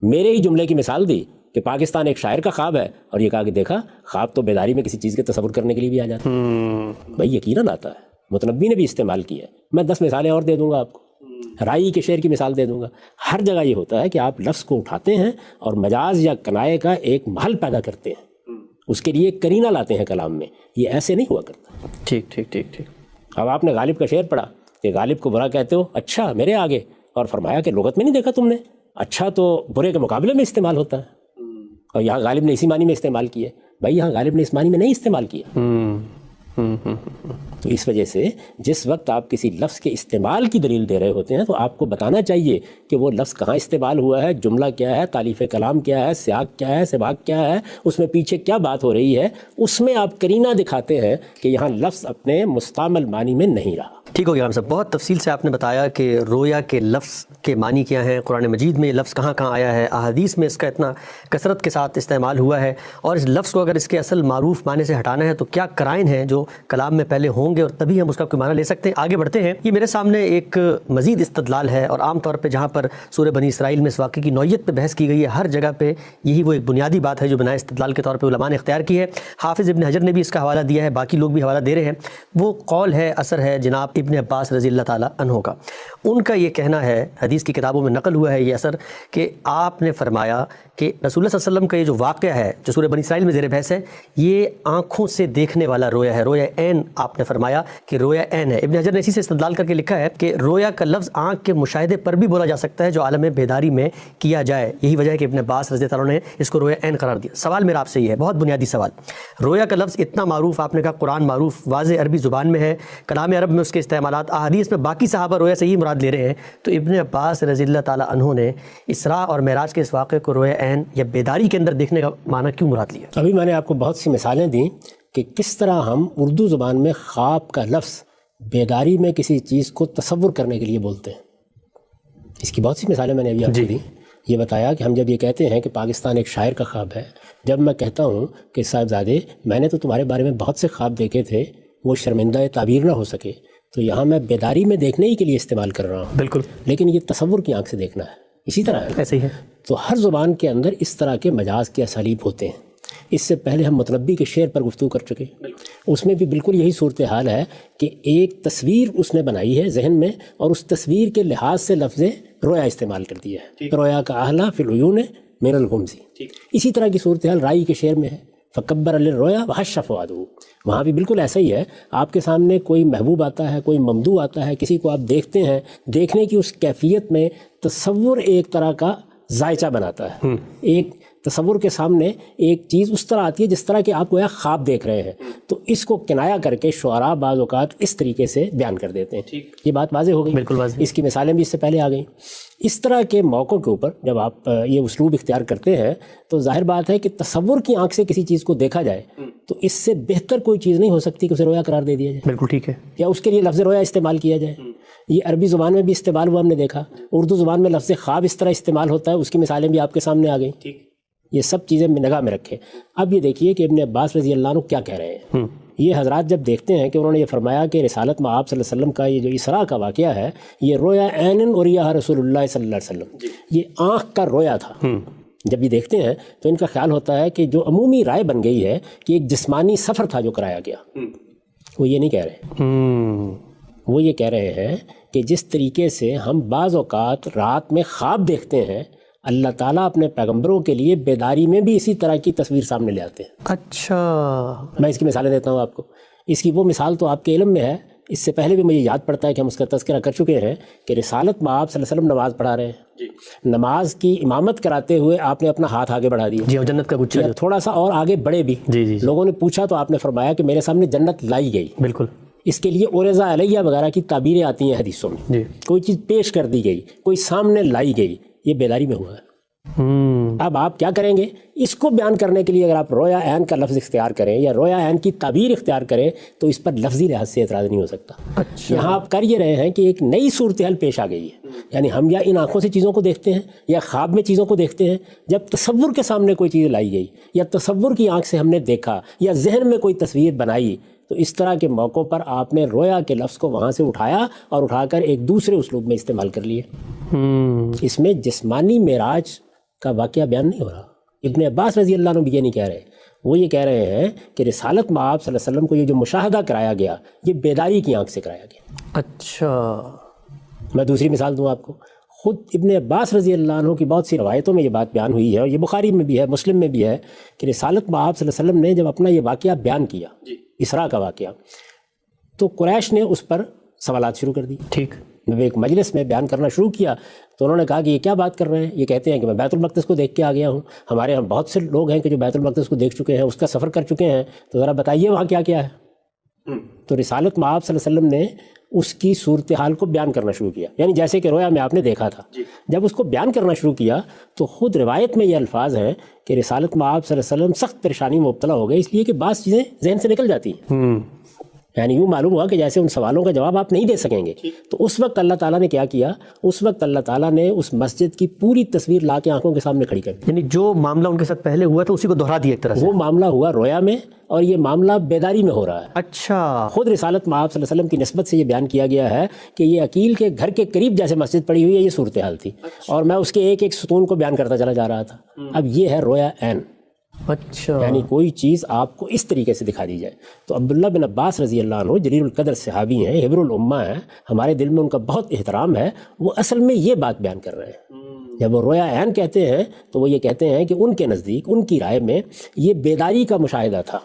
میرے ہی جملے کی مثال دی کہ پاکستان ایک شاعر کا خواب ہے اور یہ کہا کہ دیکھا خواب تو بیداری میں کسی چیز کے تصور کرنے کے لیے بھی آ جاتا ہے، بھائی یقیناً آتا ہے، متنبی نے بھی استعمال کیا ہے۔ میں 10 مثالیں اور دے دوں گا آپ کو، رائی کے شعر کی مثال دے دوں گا۔ ہر جگہ یہ ہوتا ہے کہ آپ لفظ کو اٹھاتے ہیں اور مجاز یا کنائے کا ایک محل پیدا کرتے ہیں، اس کے لیے ایک کرینہ لاتے ہیں کلام میں، یہ ایسے نہیں ہوا کرتا۔ ٹھیک ٹھیک ٹھیک ٹھیک۔ اب آپ نے غالب کا شعر پڑھا کہ غالب کو برا کہتے ہو، اچھا میرے آگے، اور فرمایا کہ لغت میں نہیں دیکھا تم نے، اچھا تو برے کے مقابلے میں استعمال ہوتا ہے، اور یہاں غالب نے اسی معنی میں استعمال کیا۔ بھائی یہاں غالب نے اس معنی میں نہیں استعمال کیا۔ تو اس وجہ سے جس وقت آپ کسی لفظ کے استعمال کی دلیل دے رہے ہوتے ہیں تو آپ کو بتانا چاہیے کہ وہ لفظ کہاں استعمال ہوا ہے، جملہ کیا ہے، تالیف کلام کیا ہے، سیاق کیا ہے، سباق کیا ہے، اس میں پیچھے کیا بات ہو رہی ہے، اس میں آپ کرینہ دکھاتے ہیں کہ یہاں لفظ اپنے مستعمل معنی میں نہیں رہا۔ ٹھیک ہو گیا ہم صاحب، بہت تفصیل سے آپ نے بتایا کہ رویا کے لفظ کے معنی کیا ہیں، قرآن مجید میں یہ لفظ کہاں کہاں آیا ہے، احادیث میں اس کا اتنا کثرت کے ساتھ استعمال ہوا ہے، اور اس لفظ کو اگر اس کے اصل معروف معنی سے ہٹانا ہے تو کیا قرائن ہیں جو کلام میں پہلے ہوں گے اور تبھی ہم اس کا کوئی معنی لے سکتے ہیں۔ آگے بڑھتے ہیں، یہ میرے سامنے ایک مزید استدلال ہے، اور عام طور پہ جہاں پر سورہ بنی اسرائیل میں اس واقعے کی نوعیت پہ بحث کی گئی ہے، ہر جگہ پہ یہی وہ ایک بنیادی بات ہے جو بنائے استدلال کے طور پہ علماء نے اختیار کی ہے۔ حافظ ابن حجر نے بھی اس کا حوالہ دیا ہے، باقی لوگ بھی حوالہ دے رہے ہیں۔ وہ قول ہے، اثر ہے جناب ابن عباس رضی اللہ تعالیٰ عنہ کا۔ ان کا یہ کہنا ہے، حدیث کی کتابوں میں نقل ہوا ہے یہ اثر، کہ آپ نے فرمایا کہ رسول اللہ صلی اللہ علیہ وسلم کا یہ جو واقعہ ہے جو سورہ بنی اسرائیل میں زیر بحث ہے، یہ آنکھوں سے دیکھنے والا رویا ہے، رویا عین۔ آپ نے فرمایا کہ رویا عین ہے۔ ابن حجر نے اسی سے استدلال کر کے لکھا ہے کہ رویا کا لفظ آنکھ کے مشاہدے پر بھی بولا جا سکتا ہے جو عالم بیداری میں کیا جائے، یہی وجہ ہے کہ ابن عباس رضی اللہ عنہ نے اس کو رویا عین قرار دیا۔ سوال میرا آپ سے یہ ہے، بہت بنیادی سوال، رویا کا لفظ اتنا معروف، آپ نے کہا قرآن معروف، واضح عربی زبان میں ہے، کلام عرب میں اس کے استعمالات، احادیث میں باقی صحابہ رویا سے ہی مراد لے رہے ہیں، تو ابن عباس رضی اللہ تعالیٰ عنہ نے اسراء اور معراج کے اس واقعے کو رویا عین یا بیداری کے اندر دیکھنے کا معنی کیوں مراد لیا؟ ابھی میں نے آپ کو بہت سی مثالیں دیں کہ کس طرح ہم اردو زبان میں خواب کا لفظ بیداری میں کسی چیز کو تصور کرنے کے لیے بولتے ہیں، اس کی بہت سی مثالیں میں نے ابھی آپ کو دی۔ یہ بتایا کہ ہم جب یہ کہتے ہیں کہ پاکستان ایک شاعر کا خواب ہے، جب میں کہتا ہوں کہ صاحبزادے میں نے تو تمہارے بارے میں بہت سے خواب دیکھے تھے، وہ شرمندہ تعبیر نہ ہو سکے، تو یہاں میں بیداری میں دیکھنے ہی کے لیے استعمال کر رہا ہوں، بالکل، لیکن یہ تصور کی آنکھ سے دیکھنا ہے، اسی طرح ہے، ایسے ہی ہے۔ تو ہر زبان کے اندر اس طرح کے مجاز کے اسالیب ہوتے ہیں۔ اس سے پہلے ہم متنبی کے شعر پر گفتگو کر چکے، اس میں بھی بالکل یہی صورتحال ہے کہ ایک تصویر اس نے بنائی ہے ذہن میں، اور اس تصویر کے لحاظ سے لفظ رویا استعمال کر دیا ہے، رویا کا اہلا فی العیون من الغمزی۔ اسی طرح کی صورتحال رائی کے شعر میں ہے، فکبر الرویا وحش فؤادہ، وہاں بھی بالکل ایسا ہی ہے۔ آپ کے سامنے کوئی محبوب آتا ہے، کوئی ممدوح آتا ہے، کسی کو آپ دیکھتے ہیں، دیکھنے کی اس کیفیت میں تصور ایک طرح کا ذائچہ بناتا ہے، ایک تصور کے سامنے ایک چیز اس طرح آتی ہے جس طرح کہ آپ گویا خواب دیکھ رہے ہیں، تو اس کو کنایا کر کے شعراء بعض اوقات اس طریقے سے بیان کر دیتے ہیں۔ یہ بات واضح ہو گئی، بالکل واضح۔ اس کی مثالیں بھی اس سے پہلے آ گئیں۔ اس طرح کے موقعوں کے اوپر جب آپ یہ اسلوب اختیار کرتے ہیں تو ظاہر بات ہے کہ تصور کی آنکھ سے کسی چیز کو دیکھا جائے تو اس سے بہتر کوئی چیز نہیں ہو سکتی کہ اسے رویا قرار دے دیا جائے، بالکل ٹھیک ہے، یا اس کے لیے لفظ رویا استعمال کیا جائے۔ یہ عربی زبان میں بھی استعمال ہوا، ہم نے دیکھا، اردو زبان میں لفظ خواب اس طرح استعمال ہوتا ہے، اس کی مثالیں بھی آپ کے سامنے آ گئیں۔ یہ سب چیزیں نگاہ میں رکھیں۔ اب یہ دیکھیے کہ ابن عباس رضی اللہ عنہ کیا کہہ رہے ہیں۔ یہ حضرات جب دیکھتے ہیں کہ انہوں نے یہ فرمایا کہ رسالت میں آپ صلی اللہ علیہ وسلم کا یہ جو اسراء کا واقعہ ہے، یہ رویا عین اریہ رسول اللہ صلی اللہ علیہ وسلم، یہ آنکھ کا رویا تھا، جب یہ دیکھتے ہیں تو ان کا خیال ہوتا ہے کہ جو عمومی رائے بن گئی ہے کہ ایک جسمانی سفر تھا جو کرایا گیا، وہ یہ نہیں کہہ رہے، وہ یہ کہہ رہے ہیں کہ جس طریقے سے ہم بعض اوقات رات میں خواب دیکھتے ہیں، اللہ تعالیٰ اپنے پیغمبروں کے لیے بیداری میں بھی اسی طرح کی تصویر سامنے لے آتے ہیں۔ اچھا، میں اس کی مثالیں دیتا ہوں آپ کو۔ اس کی وہ مثال تو آپ کے علم میں ہے، اس سے پہلے بھی مجھے یاد پڑتا ہے کہ ہم اس کا تذکرہ کر چکے ہیں کہ رسالت میں آپ صلی اللہ علیہ وسلم نماز پڑھا رہے ہیں، نماز کی امامت کراتے ہوئے آپ نے اپنا ہاتھ آگے بڑھا دیا، جی، اور جنت کا گچھا یا تھوڑا سا اور آگے بڑھے بھی، جی، لوگوں نے پوچھا تو آپ نے فرمایا کہ میرے سامنے جنت لائی گئی۔ بالکل، اس کے لیے اورزا علیہ وغیرہ کی تعبیریں آتی ہیں حدیثوں میں، جی، کوئی چیز پیش کر دی گئی، کوئی سامنے لائی گئی، یہ بیداری میں ہوا ہے۔ اب آپ کیا کریں گے؟ اس کو بیان کرنے کے لیے اگر آپ رویا عین کا لفظ اختیار کریں یا رویا عین کی تعبیر اختیار کریں تو اس پر لفظی لحاظ سے اعتراض نہیں ہو سکتا۔ اچھا، یہاں آپ کر یہ رہے ہیں کہ ایک نئی صورتحال پیش آ گئی ہے، یعنی ہم یا ان آنکھوں سے چیزوں کو دیکھتے ہیں یا خواب میں چیزوں کو دیکھتے ہیں، جب تصور کے سامنے کوئی چیز لائی گئی یا تصور کی آنکھ سے ہم نے دیکھا یا ذہن میں کوئی تصویر بنائی تو اس طرح کے موقعوں پر آپ نے رویا کے لفظ کو وہاں سے اٹھایا اور اٹھا کر ایک دوسرے اسلوب میں استعمال کر لیے۔ اس میں جسمانی معراج کا واقعہ بیان نہیں ہو رہا۔ ابن عباس رضی اللہ عنہ بھی یہ نہیں کہہ رہے، وہ یہ کہہ رہے ہیں کہ رسالت میں آپ صلی اللہ علیہ وسلم کو یہ جو مشاہدہ کرایا گیا یہ بیداری کی آنکھ سے کرایا گیا۔ اچھا، میں دوسری مثال دوں آپ کو، خود ابن عباس رضی اللہ عنہ کی بہت سی روایتوں میں یہ بات بیان ہوئی ہے، اور یہ بخاری میں بھی ہے، مسلم میں بھی ہے، کہ رسالت میں آپ صلی اللہ علیہ وسلم نے جب اپنا یہ واقعہ بیان کیا، اسراء کا واقعہ، تو قریش نے اس پر سوالات شروع کر دی۔ ٹھیک، جب ایک مجلس میں بیان کرنا شروع کیا تو انہوں نے کہا کہ یہ کیا بات کر رہے ہیں؟ یہ کہتے ہیں کہ میں بیت المقدس کو دیکھ کے آ گیا ہوں، ہمارے یہاں بہت سے لوگ ہیں کہ جو بیت المقدس کو دیکھ چکے ہیں، اس کا سفر کر چکے ہیں، تو ذرا بتائیے وہاں کیا کیا ہے۔ تو رسالت میں آپ صلی اللہ علیہ وسلم نے اس کی صورتحال کو بیان کرنا شروع کیا، یعنی جیسے کہ رویا میں آپ نے دیکھا تھا، جب اس کو بیان کرنا شروع کیا تو خود روایت میں یہ الفاظ ہیں کہ رسالت میں آپ صلی اللہ علیہ وسلم سخت پریشانی میں مبتلا ہو گئے، اس لیے کہ بعض چیزیں ذہن سے نکل جاتی ہیں، یعنی یوں معلوم ہوا کہ جیسے ان سوالوں کا جواب آپ نہیں دے سکیں گے۔ تو اس وقت اللہ تعالیٰ نے کیا کیا؟ اس وقت اللہ تعالیٰ نے اس مسجد کی پوری تصویر لا کے آنکھوں کے سامنے کھڑی کر دی۔ یعنی جو معاملہ ان کے ساتھ پہلے ہوا تھا اسی کو دہرا دیا ایک طرح سے۔ وہ معاملہ ہوا رویا میں اور یہ معاملہ بیداری میں ہو رہا ہے۔ اچھا، خود رسالت میں آپ صلی اللہ علیہ وسلم کی نسبت سے یہ بیان کیا گیا ہے کہ یہ عقیل کے گھر کے قریب جیسے مسجد پڑی ہوئی ہے، یہ صورتحال تھی، اور میں اس کے ایک ایک ستون کو بیان کرتا چلا جا رہا تھا۔ اب یہ ہے رویا عین، اچھا، یعنی کوئی چیز آپ کو اس طریقے سے دکھا دی جائے۔ تو عبداللہ بن عباس رضی اللہ عنہ جلیل القدر صحابی ہیں، حبر الامہ ہیں، ہمارے دل میں ان کا بہت احترام ہے، وہ اصل میں یہ بات بیان کر رہے ہیں۔ جب وہ رویا عین کہتے ہیں تو وہ یہ کہتے ہیں کہ ان کے نزدیک، ان کی رائے میں یہ بیداری کا مشاہدہ تھا۔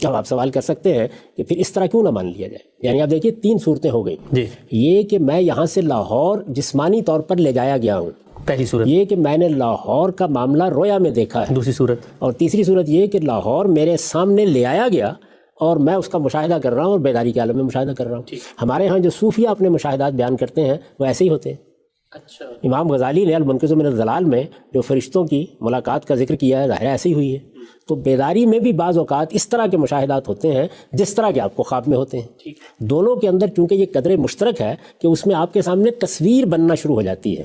اب آپ سوال کر سکتے ہیں کہ پھر اس طرح کیوں نہ مان لیا جائے؟ یعنی آپ دیکھیے تین صورتیں ہو گئی، جی، یہ کہ میں یہاں سے لاہور جسمانی طور پر لے جایا گیا ہوں، پہلی صورت، یہ کہ میں نے لاہور کا معاملہ رویا میں دیکھا ہے، دوسری صورت، اور تیسری صورت یہ کہ لاہور میرے سامنے لے آیا گیا اور میں اس کا مشاہدہ کر رہا ہوں اور بیداری کے عالم میں مشاہدہ کر رہا ہوں۔ ہمارے ہاں جو صوفیہ اپنے مشاہدات بیان کرتے ہیں وہ ایسے ہی ہوتے ہیں۔ اچھا، امام غزالی نے المنقذ من الضلال میں جو فرشتوں کی ملاقات کا ذکر کیا ہے، ظاہر ایسے ہی ہوئی ہے۔ تو بیداری میں بھی بعض اوقات اس طرح کے مشاہدات ہوتے ہیں جس طرح کے آپ کو خواب میں ہوتے ہیں۔ دونوں کے اندر چونکہ یہ قدر مشترک ہے کہ اس میں آپ کے سامنے تصویر بننا شروع ہو جاتی ہے،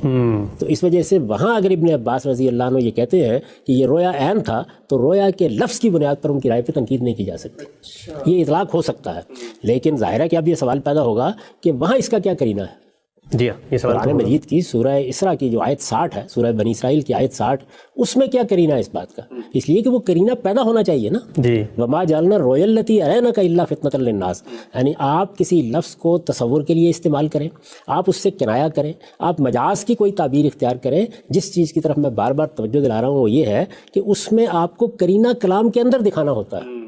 تو اس وجہ سے وہاں اگر ابن عباس رضی اللہ عنہ یہ کہتے ہیں کہ یہ رویا عین تھا تو رویا کے لفظ کی بنیاد پر ان کی رائے پہ تنقید نہیں کی جا سکتی، یہ اطلاق ہو سکتا ہے۔ لیکن ظاہر ہے کہ اب یہ سوال پیدا ہوگا کہ وہاں اس کا کیا قرینہ ہے؟ جی ہاں، یہ سوال قرآن مجید کی سورہ اسراء کی جو آیت 60 ہے، سورہ بنی اسرائیل کی آیت 60، اس میں کیا قرینہ ہے اس بات کا؟ اس لیے کہ وہ قرینہ پیدا ہونا چاہیے نا۔ جی، وما جعلنا الرؤیا التي اریناک الا فتنۃ للناس، یعنی آپ کسی لفظ کو تصور کے لیے استعمال کریں، آپ اس سے کنایا کریں، آپ مجاز کی کوئی تعبیر اختیار کریں۔ جس چیز کی طرف میں بار بار توجہ دلا رہا ہوں وہ یہ ہے کہ اس میں آپ کو قرینہ کلام کے اندر دکھانا ہوتا ہے۔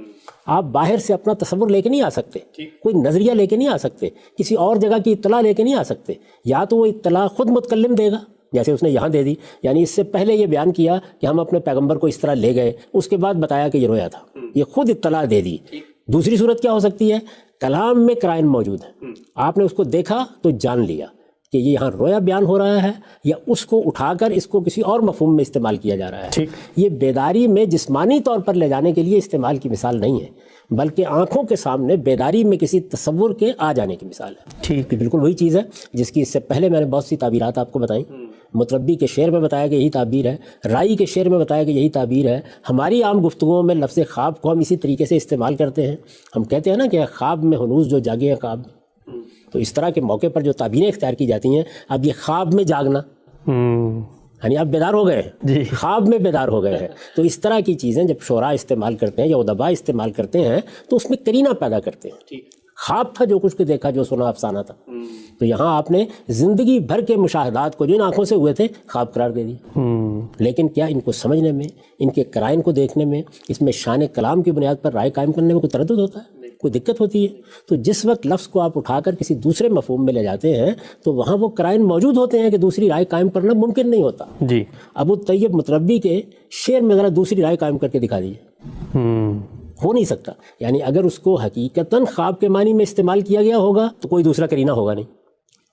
آپ باہر سے اپنا تصور لے کے نہیں آ سکتے، کوئی نظریہ لے کے نہیں آ سکتے، کسی اور جگہ کی اطلاع لے کے نہیں آ سکتے، یا تو وہ اطلاع خود متکلم دے گا جیسے اس نے یہاں دے دی، یعنی اس سے پہلے یہ بیان کیا کہ ہم اپنے پیغمبر کو اس طرح لے گئے، اس کے بعد بتایا کہ یہ رویا تھا، یہ خود اطلاع دے دی۔ دوسری صورت کیا ہو سکتی ہے؟ کلام میں قرائن موجود ہے، آپ نے اس کو دیکھا تو جان لیا کہ یہ یہاں رویا بیان ہو رہا ہے، یا اس کو اٹھا کر اس کو کسی اور مفہوم میں استعمال کیا جا رہا ہے۔ یہ بیداری میں جسمانی طور پر لے جانے کے لیے استعمال کی مثال نہیں ہے، بلکہ آنکھوں کے سامنے بیداری میں کسی تصور کے آ جانے کی مثال ہے۔ ٹھیک، بالکل وہی چیز ہے جس کی اس سے پہلے میں نے بہت سی تعبیرات آپ کو بتائیں۔ متربی کے شعر میں بتایا کہ یہی تعبیر ہے، رائی کے شعر میں بتایا کہ یہی تعبیر ہے۔ ہماری عام گفتگوؤں میں لفظ خواب کو ہم اسی طریقے سے استعمال کرتے ہیں، ہم کہتے ہیں نا کہ خواب میں ہنوز جو جاگے ہیں خواب، تو اس طرح کے موقع پر جو تعبیریں اختیار کی جاتی ہیں، اب یہ خواب میں جاگنا، یعنی آپ بیدار ہو گئے ہیں، خواب میں بیدار ہو گئے ہیں۔ تو اس طرح کی چیزیں جب شعراء استعمال کرتے ہیں یا ادباء استعمال کرتے ہیں تو اس میں قرینہ پیدا کرتے ہیں۔ خواب تھا جو کچھ دیکھا جو سنا افسانہ تھا. تو یہاں آپ نے زندگی بھر کے مشاہدات کو جو ان آنکھوں سے ہوئے تھے خواب قرار دے دیا. لیکن کیا ان کو سمجھنے میں، ان کے قرائن کو دیکھنے میں، اس میں شان کلام کی بنیاد پر رائے قائم کرنے میں کوئی تردد ہوتا ہے؟ کوئی دقت ہوتی ہے؟ تو جس وقت لفظ کو آپ اٹھا کر کسی دوسرے مفہوم میں لے جاتے ہیں تو وہاں وہ قرائن موجود ہوتے ہیں کہ دوسری رائے قائم کرنا ممکن نہیں ہوتا. جی ابو طیب متربی کے شعر میں ذرا دوسری رائے قائم کر کے دکھا دیجیے. ہو نہیں سکتا. یعنی اگر اس کو حقیقتاً خواب کے معنی میں استعمال کیا گیا ہوگا تو کوئی دوسرا کرینہ ہوگا نہیں،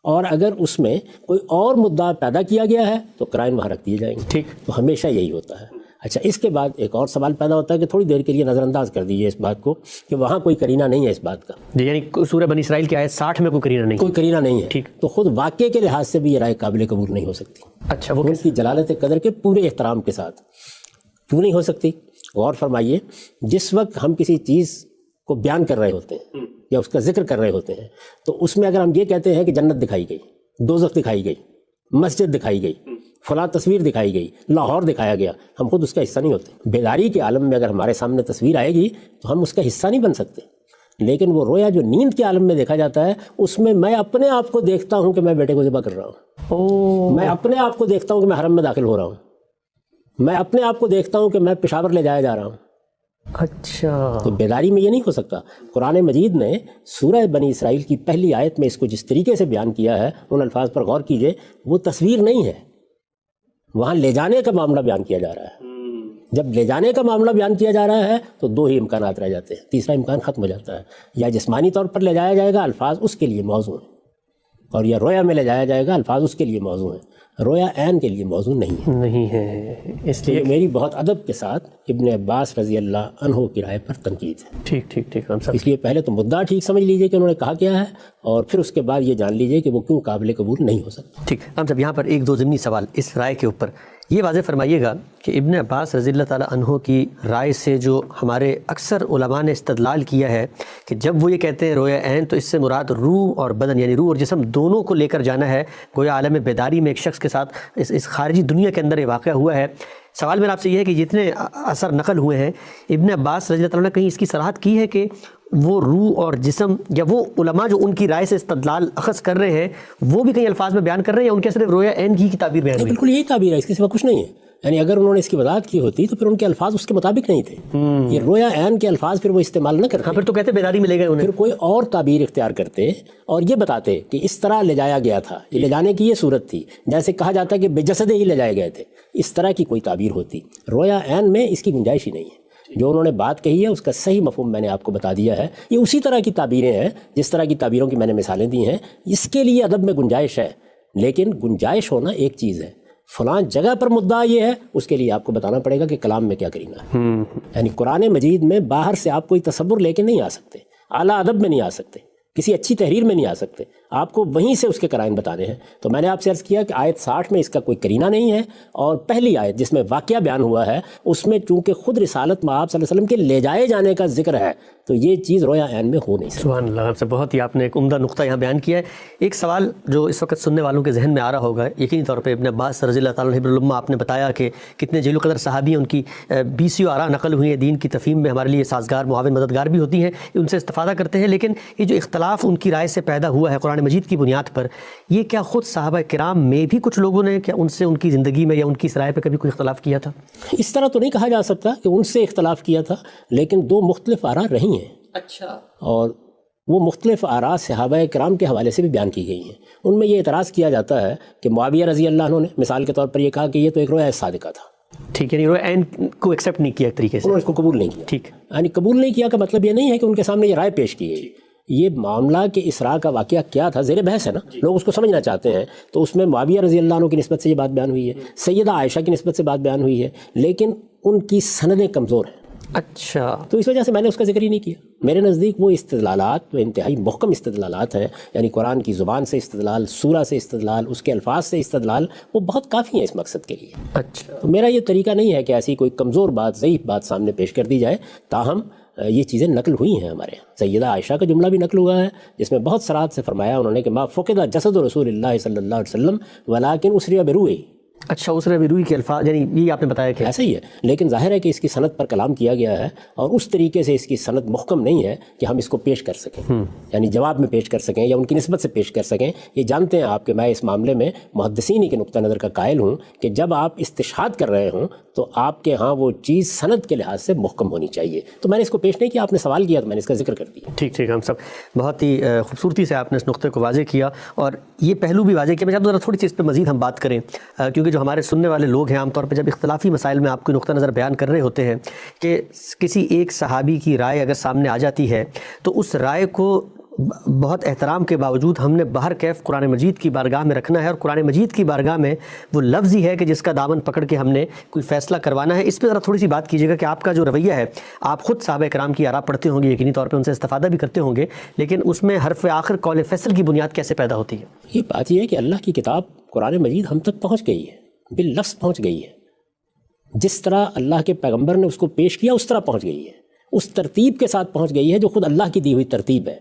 اور اگر اس میں کوئی اور مدعا پیدا کیا گیا ہے تو قرائن وہاں رکھ دیے جائیں گے. ٹھیک. تو ہمیشہ یہی ہوتا ہے. اچھا، اس کے بعد ایک اور سوال پیدا ہوتا ہے کہ تھوڑی دیر کے لیے نظر انداز کر دیجیے اس بات کو کہ وہاں کوئی کرینہ نہیں ہے اس بات کا. جی، یعنی سورہ بنی اسرائیل کی آیت 60 میں کوئی کرینہ نہیں، کوئی کرینہ نہیں ہے. ٹھیک. تو خود واقعے کے لحاظ سے بھی یہ رائے قابل قبول نہیں ہو سکتی. اچھا، وہ ان کی جلالت قدر کے پورے احترام کے ساتھ کیوں نہیں ہو سکتی؟ غور فرمائیے، جس وقت ہم کسی چیز کو بیان کر رہے ہوتے ہیں یا اس کا ذکر کر رہے ہوتے ہیں تو اس میں اگر ہم یہ کہتے ہیں کہ جنت دکھائی گئی، دوزخ دکھائی گئی، مسجد دکھائی گئی، فلاں تصویر دکھائی گئی، لاہور دکھایا گیا، ہم خود اس کا حصہ نہیں ہوتے. بیداری کے عالم میں اگر ہمارے سامنے تصویر آئے گی تو ہم اس کا حصہ نہیں بن سکتے. لیکن وہ رویا جو نیند کے عالم میں دیکھا جاتا ہے اس میں میں اپنے آپ کو دیکھتا ہوں کہ میں بیٹے کو ذبح کر رہا ہوں. میں اپنے آپ کو دیکھتا ہوں کہ میں حرم میں داخل ہو رہا ہوں. میں اپنے آپ کو دیکھتا ہوں کہ میں پشاور لے جایا جا رہا ہوں. اچھا، تو بیداری میں یہ نہیں ہو سکتا. قرآن مجید نے سورہ بنی اسرائیل کی پہلی آیت میں اس کو جس طریقے سے بیان کیا ہے ان الفاظ پر غور کیجئے، وہ تصویر نہیں ہے، وہاں لے جانے کا معاملہ بیان کیا جا رہا ہے. جب لے جانے کا معاملہ بیان کیا جا رہا ہے تو دو ہی امکانات رہ جاتے ہیں، تیسرا امکان ختم ہو جاتا ہے. یا جسمانی طور پر لے جایا جائے گا، الفاظ اس کے لیے موضوع ہیں، اور یا رویا میں لے جایا جائے گا، الفاظ اس کے لیے موضوع ہیں. رویا عین کے لیے موضوع نہیں ہے. اس لیے میری بہت ادب کے ساتھ ابن عباس رضی اللہ عنہ کی رائے پر تنقید ہے. ٹھیک ہم سب اس لیے پہلے تو مدعا ٹھیک سمجھ لیجئے کہ انہوں نے کہا کیا ہے، اور پھر اس کے بعد یہ جان لیجئے کہ وہ کیوں قابل قبول نہیں ہو سکتا. ٹھیک. ہم سب یہاں پر ایک دو ضمنی سوال اس رائے کے اوپر یہ واضح فرمائیے گا کہ ابن عباس رضی اللہ تعالیٰ عنہ کی رائے سے جو ہمارے اکثر علماء نے استدلال کیا ہے کہ جب وہ یہ کہتے ہیں رویا عین تو اس سے مراد روح اور بدن یعنی روح اور جسم دونوں کو لے کر جانا ہے، گویا عالم بیداری میں ایک شخص کے ساتھ اس خارجی دنیا کے اندر یہ واقعہ ہوا ہے. سوال میرا آپ سے یہ ہے کہ جتنے اثر نقل ہوئے ہیں ابن عباس رضی اللہ تعالیٰ نے کہیں اس کی صراحت کی ہے کہ وہ روح اور جسم، یا وہ علماء جو ان کی رائے سے استدلال اخذ کر رہے ہیں وہ بھی کہیں الفاظ میں بیان کر رہے ہیں یا ان کے صرف رویا عین کی تعبیر بیان ہوئی؟ بالکل یہی تعبیر ہے، اس کے سوا کچھ نہیں ہے. یعنی اگر انہوں نے اس کی وضاحت کی ہوتی تو پھر ان کے الفاظ اس کے مطابق نہیں تھے. یہ رویا عین کے الفاظ پھر وہ استعمال نہ کرتے. پھر تو کہتے بیداری میں لے گئے انہیں. پھر کوئی اور تعبیر اختیار کرتے اور یہ بتاتے کہ اس طرح لے جایا گیا تھا، یہ لے جانے کی یہ صورت تھی، جیسے کہا جاتا ہے کہ بے جسد ہی لے جائے گئے تھے. اس طرح کی کوئی تعبیر ہوتی. رویا عین میں اس کی گنجائش ہی نہیں ہے. جو انہوں نے بات کہی ہے اس کا صحیح مفہوم میں نے آپ کو بتا دیا ہے. یہ اسی طرح کی تعبیریں ہیں جس طرح کی تعبیروں کی میں نے مثالیں دی ہیں. اس کے لیے ادب میں گنجائش ہے، لیکن گنجائش ہونا ایک چیز ہے، فلاں جگہ پر مدعا یہ ہے، اس کے لیے آپ کو بتانا پڑے گا کہ کلام میں کیا کرنا ہے. یعنی قرآن مجید میں باہر سے آپ کوئی تصور لے کے نہیں آ سکتے، اعلیٰ ادب میں نہیں آ سکتے، کسی اچھی تحریر میں نہیں آ سکتے. آپ کو وہیں سے اس کے قرائن بتانے ہیں. تو میں نے آپ سے عرض کیا کہ آیت 60 میں اس کا کوئی کرینہ نہیں ہے، اور پہلی آیت جس میں واقعہ بیان ہوا ہے اس میں چونکہ خود رسالت مآب صلی اللہ علیہ وسلم کے لے جائے جانے کا ذکر ہے تو یہ چیز رویا عین میں ہو نہیں سکتی. سبحان اللہ. آپ سے بہت ہی آپ نے ایک عمدہ نقطہ یہاں بیان کیا ہے. ایک سوال جو اس وقت سننے والوں کے ذہن میں آ رہا ہوگا یقینی طور پہ ابن عباس رضی اللہ تعالیٰ عنہ العلماء آپ نے بتایا کہ کتنے جلیل القدر صحابی ہیں، ان کی 20 آراء نقل ہوئی ہیں، دین کی تفہیم میں ہمارے لیے سازگار معاون مددگار بھی ہوتی ہیں، ان سے استفادہ کرتے ہیں. لیکن یہ جو اختلاف ان کی رائے سے پیدا ہوا ہے قرآن مجید کی بنیاد پر، یہ کیا خود صحابہ کرام میں بھی کچھ لوگوں نے کیا ان سے ان کی زندگی میں یا ان کی اس رائے پہ کبھی کوئی اختلاف کیا تھا؟ اس طرح تو نہیں کہا جا سکتا کہ ان سے اختلاف کیا تھا، لیکن دو مختلف آراء رہی ہیں. اچھا. اور وہ مختلف آراء صحابہ کرام کے حوالے سے بھی بیان کی گئی ہیں. ان میں یہ اعتراض کیا جاتا ہے کہ معاویہ رضی اللہ عنہ نے مثال کے طور پر یہ کہا کہ یہ تو ایک رویا صادقہ تھا. ٹھیک ہے، یعنی رویا عین کو ایکسیپٹ نہیں کیا ایک طریقے سے، انہوں نے اس کو قبول نہیں کیا. ٹھیک. یعنی قبول نہیں کیا کا مطلب یہ نہیں ہے کہ ان کے سامنے یہ رائے پیش کی گئی. یہ معاملہ کہ اسراء کا واقعہ کیا تھا زیر بحث ہے نا، لوگ اس کو سمجھنا چاہتے ہیں. تو اس میں معاویہ رضی اللہ عنہ کی نسبت سے یہ بات بیان ہوئی ہے، سیدہ عائشہ کی نسبت سے بات بیان ہوئی ہے، لیکن ان کی سندیں کمزور ہیں. اچھا. تو اس وجہ سے میں نے اس کا ذکر ہی نہیں کیا. میرے نزدیک وہ استدلالات وہ انتہائی محکم استدلالات ہیں، یعنی قرآن کی زبان سے استدلال، سورہ سے استدلال، اس کے الفاظ سے استدلال، وہ بہت کافی ہیں اس مقصد کے لیے. اچھا. تو میرا یہ طریقہ نہیں ہے کہ ایسی کوئی کمزور بات، ضعیف بات سامنے پیش کر دی جائے. تاہم یہ چیزیں نقل ہوئی ہیں ہمارے یہاں. سیدہ عائشہ کا جملہ بھی نقل ہوا ہے جس میں بہت صراحت سے فرمایا انہوں نے کہ ما فقد جسد رسول اللہ صلی اللہ علیہ وسلم ولکن اسری بروحہ، اچھا، اس نے بھی روئی کے الفاظ، یعنی یہ آپ نے بتایا کہ ایسا ہی ہے، لیکن ظاہر ہے کہ اس کی سند پر کلام کیا گیا ہے اور اس طریقے سے اس کی سند محکم نہیں ہے کہ ہم اس کو پیش کر سکیں، یعنی جواب میں پیش کر سکیں یا ان کی نسبت سے پیش کر سکیں۔ یہ جانتے ہیں آپ کہ میں اس معاملے میں محدثین کے نقطہ نظر کا قائل ہوں کہ جب آپ استشہاد کر رہے ہوں تو آپ کے ہاں وہ چیز سند کے لحاظ سے محکم ہونی چاہیے۔ تو میں نے اس کو پیش نہیں کیا، آپ نے سوال کیا تو میں نے اس کا ذکر کر دیا۔ ٹھیک ہم سب بہت ہی خوبصورتی سے آپ نے اس نقطے کو واضح کیا اور یہ پہلو بھی واضح کیا۔ میں چاہتا ہوں ذرا تھوڑی سی اس پہ مزید ہم بات کریں، کیونکہ جو ہمارے سننے والے لوگ ہیں عام طور پہ جب اختلافی مسائل میں آپ کو نقطہ نظر بیان کر رہے ہوتے ہیں کہ کسی ایک صحابی کی رائے اگر سامنے آ جاتی ہے تو اس رائے کو بہت احترام کے باوجود ہم نے باہر کیف قرآن مجید کی بارگاہ میں رکھنا ہے، اور قرآن مجید کی بارگاہ میں وہ لفظ ہی ہے کہ جس کا دامن پکڑ کے ہم نے کوئی فیصلہ کروانا ہے۔ اس پہ ذرا تھوڑی سی بات کیجیے گا کہ آپ کا جو رویہ ہے، آپ خود صحابہ کرام کی آراء پڑھتے ہوں گے، یقینی طور پہ ان سے استفادہ بھی کرتے ہوں گے، لیکن اس میں حرف آخر قول فیصل کی بنیاد کیسے پیدا ہوتی ہے؟ یہ بات یہ ہے کہ اللہ کی کتاب قرآن مجید ہم تک پہنچ گئی ہے، باللفظ پہنچ گئی ہے، جس طرح اللہ کے پیغمبر نے اس کو پیش کیا اس طرح پہنچ گئی ہے، اس ترتیب کے ساتھ پہنچ گئی ہے جو خود اللہ کی دی ہوئی ترتیب ہے،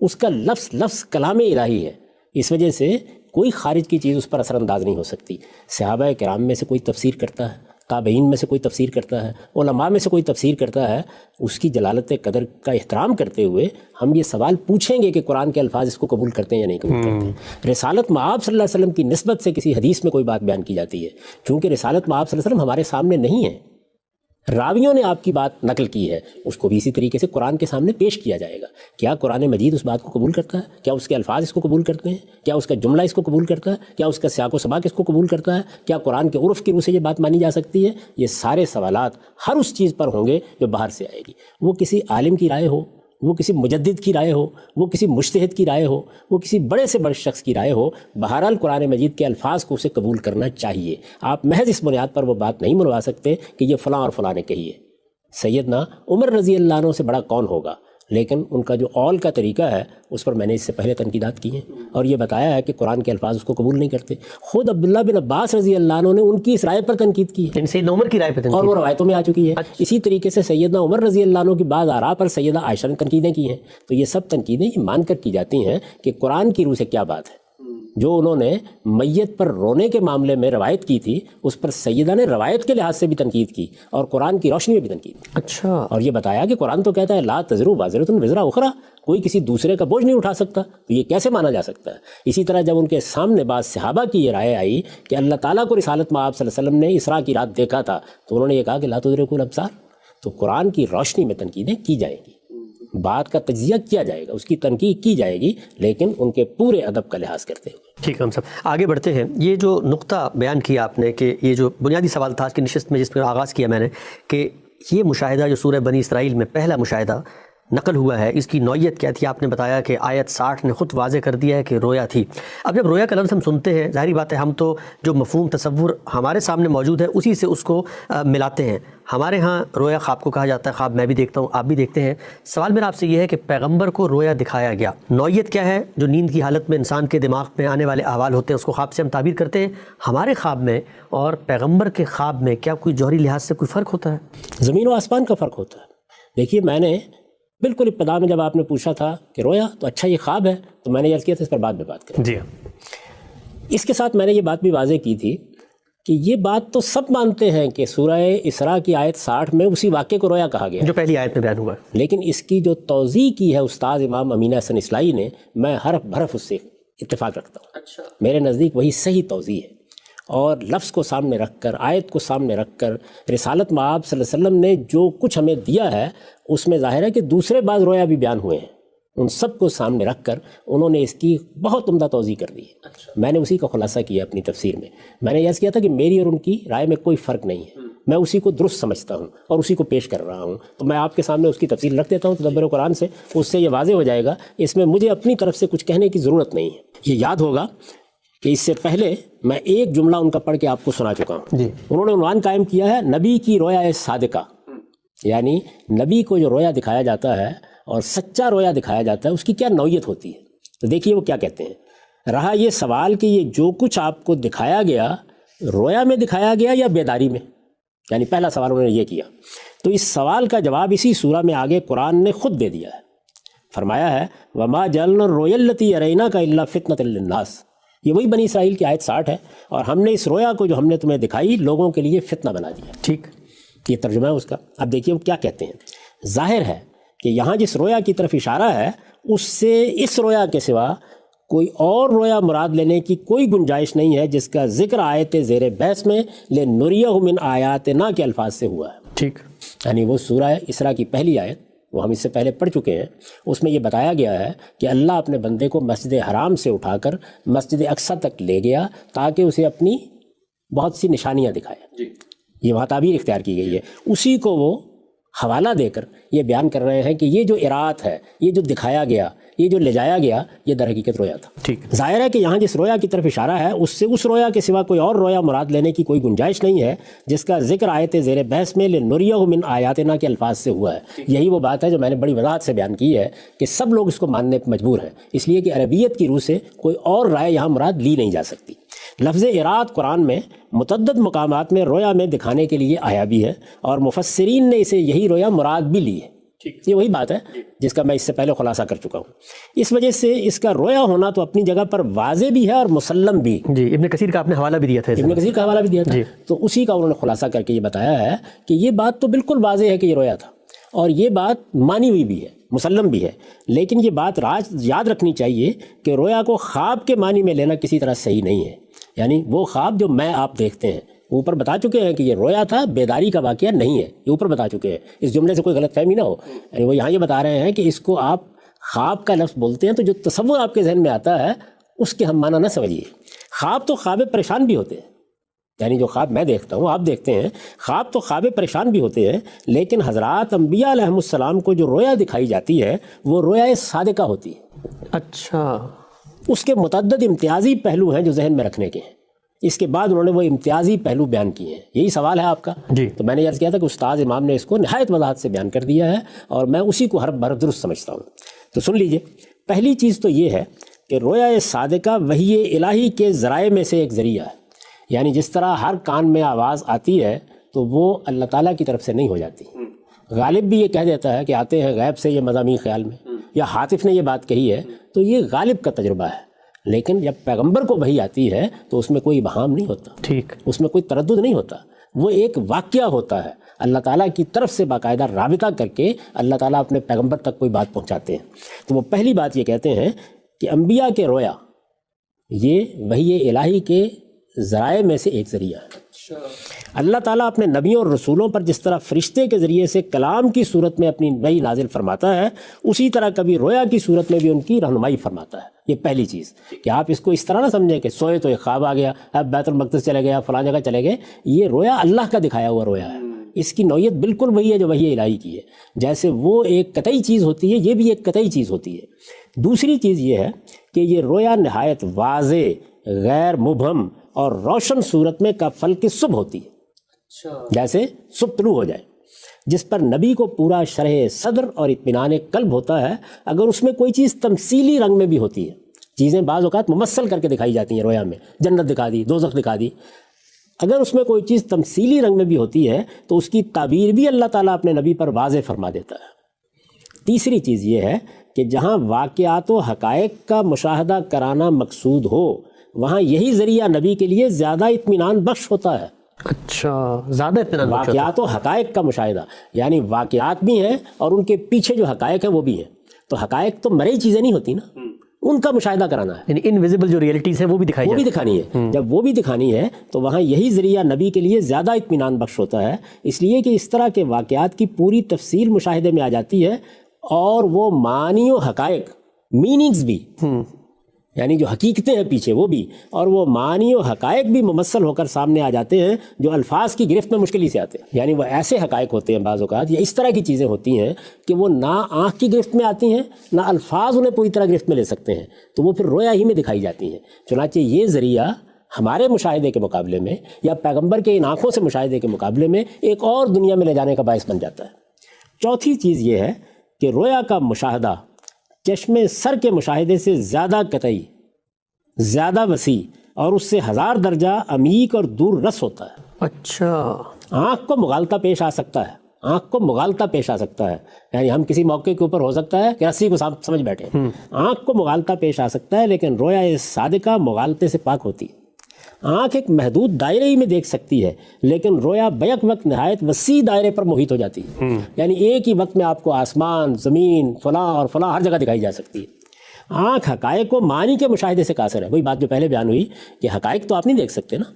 اس کا لفظ کلام الہی ہے۔ اس وجہ سے کوئی خارج کی چیز اس پر اثر انداز نہیں ہو سکتی۔ صحابہ کرام میں سے کوئی تفسیر کرتا ہے، تابعین میں سے کوئی تفسیر کرتا ہے، علماء میں سے کوئی تفسیر کرتا ہے، اس کی جلالت قدر کا احترام کرتے ہوئے ہم یہ سوال پوچھیں گے کہ قرآن کے الفاظ اس کو قبول کرتے ہیں یا نہیں قبول کرتے ہیں۔ رسالت مآب صلی اللہ علیہ وسلم کی نسبت سے کسی حدیث میں کوئی بات بیان کی جاتی ہے، چونکہ رسالت مآب صلی اللہ علیہ وسلم ہمارے سامنے نہیں ہے، راویوں نے آپ کی بات نقل کی ہے، اس کو بھی اسی طریقے سے قرآن کے سامنے پیش کیا جائے گا۔ کیا قرآن مجید اس بات کو قبول کرتا ہے؟ کیا اس کے الفاظ اس کو قبول کرتے ہیں؟ کیا اس کا جملہ اس کو قبول کرتا ہے؟ کیا اس کا سیاق و سباق اس کو قبول کرتا ہے؟ کیا قرآن کے عرف کی روح سے یہ بات مانی جا سکتی ہے؟ یہ سارے سوالات ہر اس چیز پر ہوں گے جو باہر سے آئے گی، وہ کسی عالم کی رائے ہو، وہ کسی مجدد کی رائے ہو، وہ کسی مجتہد کی رائے ہو، وہ کسی بڑے سے بڑے شخص کی رائے ہو، بہرحال قرآن مجید کے الفاظ کو اسے قبول کرنا چاہیے۔ آپ محض اس بنیاد پر وہ بات نہیں منوا سکتے کہ یہ فلاں اور فلاں نے کہی ہے۔ سیدنا عمر رضی اللہ عنہ سے بڑا کون ہوگا، لیکن ان کا جو اول کا طریقہ ہے اس پر میں نے اس سے پہلے تنقیدات کی ہیں اور یہ بتایا ہے کہ قرآن کے الفاظ اس کو قبول نہیں کرتے۔ خود عبداللہ بن عباس رضی اللہ عنہ نے ان کی اس رائے پر تنقید کی ہے، سیدنا عمر کی رائے پہ اور وہ روایتوں میں آ چکی ہے۔ اسی طریقے سے سیدنا عمر رضی اللہ عنہ کی بعض آراء پر سیدہ عائشہ نے تنقیدیں کی ہیں۔ تو یہ سب تنقیدیں یہ مان کر کی جاتی ہیں کہ قرآن کی روح سے کیا بات ہے۔ جو انہوں نے میت پر رونے کے معاملے میں روایت کی تھی، اس پر سیدہ نے روایت کے لحاظ سے بھی تنقید کی اور قرآن کی روشنی میں بھی تنقید کی۔ اچھا، اور یہ بتایا کہ قرآن تو کہتا ہے لا تزر وازرۃ وزر اخری، کوئی کسی دوسرے کا بوجھ نہیں اٹھا سکتا، تو یہ کیسے مانا جا سکتا ہے؟ اسی طرح جب ان کے سامنے بعض صحابہ کی یہ رائے آئی کہ اللہ تعالیٰ کو رسالت میں آپ صلی اللہ علیہ وسلم نے اسراء کی رات دیکھا تھا، تو انہوں نے یہ کہا کہ لا تدرکہ الابصار، تو قرآن کی روشنی میں تنقیدیں کی جائیں گی، بات کا تجزیہ کیا جائے گا، اس کی تنقید کی جائے گی، لیکن ان کے پورے ادب کا لحاظ کرتے ہوئے۔ ٹھیک ہے، ہم سب آگے بڑھتے ہیں۔ یہ جو نقطہ بیان کیا آپ نے کہ یہ جو بنیادی سوال تھا آج کی نشست میں جس میں آغاز کیا میں نے، کہ یہ مشاہدہ جو سورہ بنی اسرائیل میں پہلا مشاہدہ نقل ہوا ہے، اس کی نوعیت کیا تھی؟ آپ نے بتایا کہ آیت 60 نے خود واضح کر دیا ہے کہ رویا تھی۔ اب جب رویا کا لفظ ہم سنتے ہیں، ظاہری بات ہے ہم تو جو مفہوم تصور ہمارے سامنے موجود ہے اسی سے اس کو ملاتے ہیں۔ ہمارے ہاں رویا خواب کو کہا جاتا ہے، خواب میں بھی دیکھتا ہوں، آپ بھی دیکھتے ہیں۔ سوال میرا آپ سے یہ ہے کہ پیغمبر کو رویا دکھایا گیا، نوعیت کیا ہے؟ جو نیند کی حالت میں انسان کے دماغ میں آنے والے احوال ہوتے ہیں اس کو خواب سے ہم تعبیر کرتے ہیں، ہمارے خواب میں اور پیغمبر کے خواب میں کیا کوئی جوہری لحاظ سے کوئی فرق ہوتا ہے؟ زمین و آسمان کا فرق ہوتا ہے۔ دیکھیے، میں نے بالکل ابتدا میں جب آپ نے پوچھا تھا کہ رویا تو اچھا یہ خواب ہے، تو میں نے عرض کیا تھا اس پر بعد میں بات کریں۔ جی، اس کے ساتھ میں نے یہ بات بھی واضح کی تھی کہ یہ بات تو سب مانتے ہیں کہ سورہ اسراء کی آیت 60 میں اسی واقعے کو رویا کہا گیا، جو پہلی آیت میں بیان ہوا ہے، لیکن اس کی جو توضیح کی ہے استاد امام امین حسن اصلاحی نے، میں حرف بحرف اس سے اتفاق رکھتا ہوں۔ اچھا، میرے نزدیک وہی صحیح توضیح ہے، اور لفظ کو سامنے رکھ کر، آیت کو سامنے رکھ کر، رسالت میں آپ صلی اللہ علیہ وسلم نے جو کچھ ہمیں دیا ہے اس میں ظاہر ہے کہ دوسرے بعض رویا بھی بیان ہوئے ہیں، ان سب کو سامنے رکھ کر انہوں نے اس کی بہت عمدہ توضیح کر دی ہے۔ میں نے اسی کا خلاصہ کیا اپنی تفسیر میں۔ میں نے یہ کیا تھا کہ میری اور ان کی رائے میں کوئی فرق نہیں ہے، میں اسی کو درست سمجھتا ہوں اور اسی کو پیش کر رہا ہوں، تو میں آپ کے سامنے اس کی تفصیل رکھ دیتا ہوں تدبر قرآن سے، اس سے یہ واضح ہو جائے گا، اس میں مجھے اپنی طرف سے کچھ کہنے کی ضرورت نہیں ہے۔ یہ یاد ہوگا کہ اس سے پہلے میں ایک جملہ ان کا پڑھ کے آپ کو سنا چکا ہوں۔ جی، انہوں نے عنوان قائم کیا ہے نبی کی رویا صادقہ، یعنی نبی کو جو رویا دکھایا جاتا ہے اور سچا رویا دکھایا جاتا ہے اس کی کیا نوعیت ہوتی ہے۔ تو دیکھیے وہ کیا کہتے ہیں۔ رہا یہ سوال کہ یہ جو کچھ آپ کو دکھایا گیا رویا میں دکھایا گیا یا بیداری میں، یعنی پہلا سوال انہوں نے یہ کیا، تو اس سوال کا جواب اسی سورہ میں آگے قرآن نے خود دے دیا ہے۔ فرمایا ہے وَمَا جَعَلْنَا الرُّؤْيَا الَّتِي أَرَيْنَاكَ إِلَّا فِتْنَةً لِلنَّاسِ، یہ وہی بنی اسرائیل کی آیت 60 ہے، اور ہم نے اس رویا کو جو ہم نے تمہیں دکھائی لوگوں کے لیے فتنہ بنا دیا. ٹھیک. یہ ترجمہ ہے اس کا. اب دیکھیے وہ کیا کہتے ہیں. ظاہر ہے کہ یہاں جس رویا کی طرف اشارہ ہے اس سے اس رویا کے سوا کوئی اور رویا مراد لینے کی کوئی گنجائش نہیں ہے جس کا ذکر آیت زیر بحث میں لِنُرِيَهُ مِنْ آیَاتِنَا کے الفاظ سے ہوا ہے. ٹھیک. یعنی وہ سورہ اسراء کی پہلی آیت، وہ ہم اس سے پہلے پڑھ چکے ہیں، اس میں یہ بتایا گیا ہے کہ اللہ اپنے بندے کو مسجد حرام سے اٹھا کر مسجد اقصیٰ تک لے گیا تاکہ اسے اپنی بہت سی نشانیاں دکھائے. یہ وہاں تعبیر اختیار کی گئی ہے. اسی کو وہ حوالہ دے کر یہ بیان کر رہے ہیں کہ یہ جو ارات ہے، یہ جو دکھایا گیا، یہ جو لے جایا گیا، یہ در حقیقت رویا تھا. ٹھیک. ظاہر ہے کہ یہاں جس رویا کی طرف اشارہ ہے اس سے اس رویا کے سوا کوئی اور رویا مراد لینے کی کوئی گنجائش نہیں ہے جس کا ذکر آیت زیر بحث میں لِنُرِيَهُ مِنْ آیَاتِنَا کے الفاظ سے ہوا ہے. یہی وہ بات ہے جو میں نے بڑی وضاحت سے بیان کی ہے کہ سب لوگ اس کو ماننے پر مجبور ہیں، اس لیے کہ عربیت کی روح سے کوئی اور رائے یہاں مراد لی نہیں جا سکتی. لفظ ارات قرآن میں متعدد مقامات میں رویا میں دکھانے کے لیے آیا بھی ہے، اور مفسرین نے اسے یہی رویا مراد بھی لی ہے. یہ وہی بات ہے جس کا میں اس سے پہلے خلاصہ کر چکا ہوں. اس وجہ سے اس کا رویا ہونا تو اپنی جگہ پر واضح بھی ہے اور مسلم بھی. جی. ابن کثیر کا آپ نے حوالہ بھی دیا تھا. ابن کثیر کا حوالہ بھی دیا تھا. تو اسی کا انہوں نے خلاصہ کر کے یہ بتایا ہے کہ یہ بات تو بالکل واضح ہے کہ یہ رویا تھا، اور یہ بات مانی ہوئی بھی ہے، مسلم بھی ہے. لیکن یہ بات یاد رکھنی چاہیے کہ رویا کو خواب کے معنی میں لینا کسی طرح صحیح نہیں ہے. یعنی وہ خواب جو میں آپ دیکھتے ہیں، اوپر بتا چکے ہیں کہ یہ رویا تھا، بیداری کا واقعہ نہیں ہے. یہ اوپر بتا چکے ہیں، اس جملے سے کوئی غلط فہمی نہ ہو. یعنی وہ یہاں یہ بتا رہے ہیں کہ اس کو آپ خواب کا لفظ بولتے ہیں تو جو تصور آپ کے ذہن میں آتا ہے اس کے ہم معنی نہ سمجھیے. خواب تو خواب پریشان بھی ہوتے ہیں، یعنی جو خواب میں دیکھتا ہوں آپ دیکھتے ہیں، خواب تو خواب پریشان بھی ہوتے ہیں. لیکن حضرات انبیاء علیہ السلام کو جو رویا دکھائی جاتی ہے وہ رویا صادقہ ہوتی ہے. اچھا. اس کے متعدد امتیازی پہلو ہیں جو ذہن میں رکھنے کے ہیں. اس کے بعد انہوں نے وہ امتیازی پہلو بیان کیے ہیں. یہی سوال ہے آپ کا. جی. تو میں نے عرض کیا تھا کہ استاد امام نے اس کو نہایت وضاحت سے بیان کر دیا ہے، اور میں اسی کو ہر بر درست سمجھتا ہوں. تو سن لیجئے. پہلی چیز تو یہ ہے کہ رویا صادقہ وحی الہی کے ذرائع میں سے ایک ذریعہ ہے. یعنی جس طرح ہر کان میں آواز آتی ہے تو وہ اللہ تعالیٰ کی طرف سے نہیں ہو جاتی. غالب بھی یہ کہہ دیتا ہے کہ آتے ہیں غیب سے یہ مضامین خیال میں، یا حاطف نے یہ بات کہی ہے، تو یہ غالب کا تجربہ ہے. لیکن جب پیغمبر کو وحی آتی ہے تو اس میں کوئی ابہام نہیں ہوتا. ٹھیک. اس میں کوئی تردد نہیں ہوتا. وہ ایک واقعہ ہوتا ہے، اللہ تعالیٰ کی طرف سے باقاعدہ رابطہ کر کے اللہ تعالیٰ اپنے پیغمبر تک کوئی بات پہنچاتے ہیں. تو وہ پہلی بات یہ کہتے ہیں کہ انبیاء کے رویا یہ وحی الہی کے ذرائع میں سے ایک ذریعہ ہے. اللہ تعالیٰ اپنے نبیوں اور رسولوں پر جس طرح فرشتے کے ذریعے سے کلام کی صورت میں اپنی وحی نازل فرماتا ہے، اسی طرح کبھی رویا کی صورت میں بھی ان کی رہنمائی فرماتا ہے. یہ پہلی چیز کہ آپ اس کو اس طرح نہ سمجھیں کہ سوئے تو ایک خواب آ گیا، اب بیت المقدس چلے گئے، فلاں جگہ چلے گئے. یہ رویا اللہ کا دکھایا ہوا رویا ہے. اس کی نوعیت بالکل وہی ہے جو وحی الہی کی ہے. جیسے وہ ایک قطعی چیز ہوتی ہے، یہ بھی ایک قطعی چیز ہوتی ہے. دوسری چیز یہ ہے کہ یہ رویا نہایت واضح، غیر مبہم اور روشن صورت میں کا فلک صبح ہوتی ہے. جیسے صبح طلوع ہو جائے، جس پر نبی کو پورا شرح صدر اور اطمینان قلب ہوتا ہے. اگر اس میں کوئی چیز تمثیلی رنگ میں بھی ہوتی ہے، چیزیں بعض اوقات ممثل کر کے دکھائی جاتی ہیں رویا میں، جنت دکھا دی، دوزخ دکھا دی. اگر اس میں کوئی چیز تمثیلی رنگ میں بھی ہوتی ہے تو اس کی تعبیر بھی اللہ تعالیٰ اپنے نبی پر واضح فرما دیتا ہے. تیسری چیز یہ ہے کہ جہاں واقعات و حقائق کا مشاہدہ کرانا مقصود ہو، وہاں یہی ذریعہ نبی کے لیے زیادہ اطمینان بخش ہوتا ہے. اچھا. زیادہ اطمینان بخش. واقعات و حقائق کا مشاہدہ، یعنی واقعات بھی ہیں اور ان کے پیچھے جو حقائق ہیں وہ بھی ہیں. تو حقائق تو مرئی چیزیں نہیں ہوتی نا، ان کا مشاہدہ کرانا ہے. یعنی انویزیبل جو ریئلٹیز ہیں وہ بھی دکھانی ہے. جب وہ بھی دکھانی ہے تو وہاں یہی ذریعہ نبی کے لیے زیادہ اطمینان بخش ہوتا ہے. اس لیے کہ اس طرح کے واقعات کی پوری تفصیل مشاہدے میں آ جاتی ہے، اور وہ معانی و حقائق، میننگز بھی، یعنی جو حقیقتیں ہیں پیچھے وہ بھی، اور وہ معانی و حقائق بھی ممثل ہو کر سامنے آ جاتے ہیں جو الفاظ کی گرفت میں مشکل ہی سے آتے ہیں. یعنی وہ ایسے حقائق ہوتے ہیں بعض اوقات، یا اس طرح کی چیزیں ہوتی ہیں کہ وہ نہ آنکھ کی گرفت میں آتی ہیں، نہ الفاظ انہیں پوری طرح گرفت میں لے سکتے ہیں، تو وہ پھر رویا ہی میں دکھائی جاتی ہیں. چنانچہ یہ ذریعہ ہمارے مشاہدے کے مقابلے میں یا پیغمبر کے ان آنکھوں سے مشاہدے کے مقابلے میں ایک اور دنیا میں لے جانے کا باعث بن جاتا ہے. چوتھی چیز یہ ہے کہ رویا کا مشاہدہ چشم سر کے مشاہدے سے زیادہ قطعی، زیادہ وسیع اور اس سے 1000 درجہ عمیق اور دور رس ہوتا ہے. اچھا. آنکھ کو مغالطہ پیش آ سکتا ہے، آنکھ کو مغالطہ پیش آ سکتا ہے، یعنی ہم کسی موقع کے اوپر ہو سکتا ہے کہ رسی کو سمجھ بیٹھے، آنکھ کو مغالطہ پیش آ سکتا ہے، لیکن رویا صادقہ مغالطے سے پاک ہوتی ہے۔ آنکھ ایک محدود دائرے ہی میں دیکھ سکتی ہے، لیکن رویا بیک وقت نہایت وسیع دائرے پر محیط ہو جاتی ہے، یعنی ایک ہی وقت میں آپ کو آسمان، زمین، فلاں اور فلاں ہر جگہ دکھائی جا سکتی ہے۔ آنکھ حقائق کو معنی کے مشاہدے سے قاصر ہے، وہی بات جو پہلے بیان ہوئی کہ حقائق تو آپ نہیں دیکھ سکتے نا،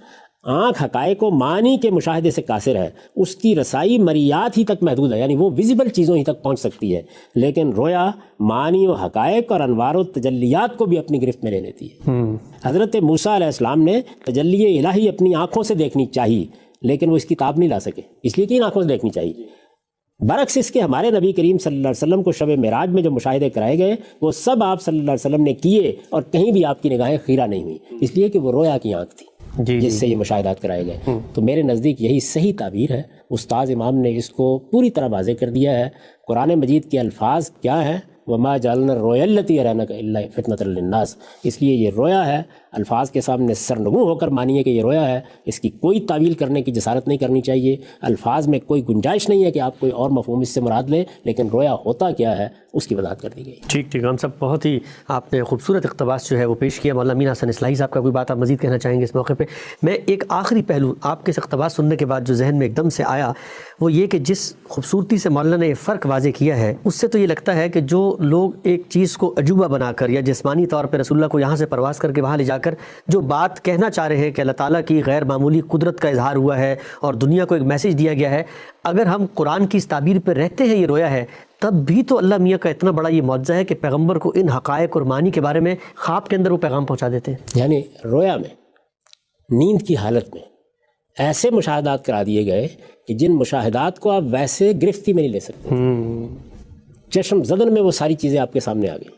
آنکھ حقائق و معنی کے مشاہدے سے قاصر ہے، اس کی رسائی مریات ہی تک محدود ہے، یعنی وہ ویزیبل چیزوں ہی تک پہنچ سکتی ہے، لیکن رویا معنی و حقائق اور انوار و تجلیات کو بھی اپنی گرفت میں لے لیتی ہے۔ حضرت موسیٰ علیہ السلام نے تجلی الہی اپنی آنکھوں سے دیکھنی چاہیے، لیکن وہ اس کی تاب نہیں لا سکے، اس لیے کہ ان آنکھوں سے دیکھنی چاہیے۔ برعکس اس کے ہمارے نبی کریم صلی اللہ علیہ وسلم کو شب معراج میں جو مشاہدے کرائے گئے وہ سب آپ صلی اللہ علیہ وسلم نے کیے، اور کہیں بھی آپ کی نگاہیں خیرہ نہیں ہوئی، اس لیے کہ وہ رویا کی آنکھ تھی جس سے یہ مشاہدات کرائے گئے۔ تو میرے نزدیک یہی صحیح تعبیر ہے، استاذ امام نے اس کو پوری طرح واضح کر دیا ہے۔ قرآن مجید کے الفاظ کیا ہیں؟ وما جعلنا الرؤیا التي اريناك الا فتنة للناس، اس لیے یہ رویا ہے، الفاظ کے سامنے سرنگوں ہو کر مانیے کہ یہ رویا ہے، اس کی کوئی تعویل کرنے کی جسارت نہیں کرنی چاہیے، الفاظ میں کوئی گنجائش نہیں ہے کہ آپ کوئی اور مفہوم اس سے مراد لیں، لیکن رویا ہوتا کیا ہے اس کی وضاحت کر دی گئی۔ ٹھیک ہم سب بہت ہی آپ نے خوبصورت اقتباس جو ہے وہ پیش کیا۔ مولانا امین حسن اصلاحی صاحب کا کوئی بات آپ مزید کہنا چاہیں گے اس موقع پہ؟ میں ایک آخری پہلو آپ کے اس اقتباس سننے کے بعد جو ذہن میں ایک دم سے آیا وہ یہ کہ جس خوبصورتی سے مولانا نے یہ فرق واضح کیا ہے، اس سے تو یہ لگتا ہے کہ جو لوگ ایک چیز کو عجوبہ بنا کر یا جسمانی طور پہ رسول اللہ کو یہاں سے پرواز کر کے وہاں لے جا کر جو بات کہنا چاہ رہے ہیں کہ اللہ تعالیٰ کی غیر معمولی قدرت کا اظہار ہوا ہے اور دنیا کو ایک میسیج دیا گیا ہے، اگر ہم قرآن کی اس تعبیر پہ رہتے ہیں یہ رویا ہے، تب بھی تو اللہ میاں کا اتنا بڑا یہ معجزہ ہے کہ پیغمبر کو ان حقائق اور معنی کے بارے میں خواب کے اندر وہ پیغام پہنچا دیتے ہیں۔ یعنی رویا میں، نیند کی حالت میں ایسے مشاہدات کرا دیے گئے کہ جن مشاہدات کو آپ ویسے گرفت ہی میں نہیں لے سکتے، چشم زدن میں وہ ساری چیزیں آپ کے سامنے آ گئی۔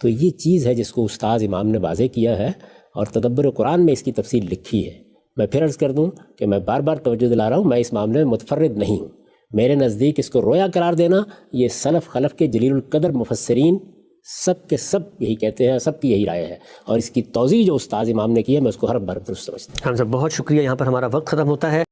تو یہ چیز ہے جس کو استاذ امام نے واضح کیا ہے، اور تدبر قرآن میں اس کی تفصیل لکھی ہے۔ میں پھر عرض کر دوں کہ میں بار بار توجہ دلا رہا ہوں، میں اس معاملے میں متفرد نہیں ہوں، میرے نزدیک اس کو رویا قرار دینا یہ سلف خلف کے جلیل القدر مفسرین سب کے سب یہی کہتے ہیں، سب کی یہی رائے ہے، اور اس کی توضیح جو استاذ امام نے کی ہے میں اس کو ہر بار درست سمجھتا ہوں۔ ہم سب بہت شکریہ، یہاں پر ہمارا وقت ختم ہوتا ہے۔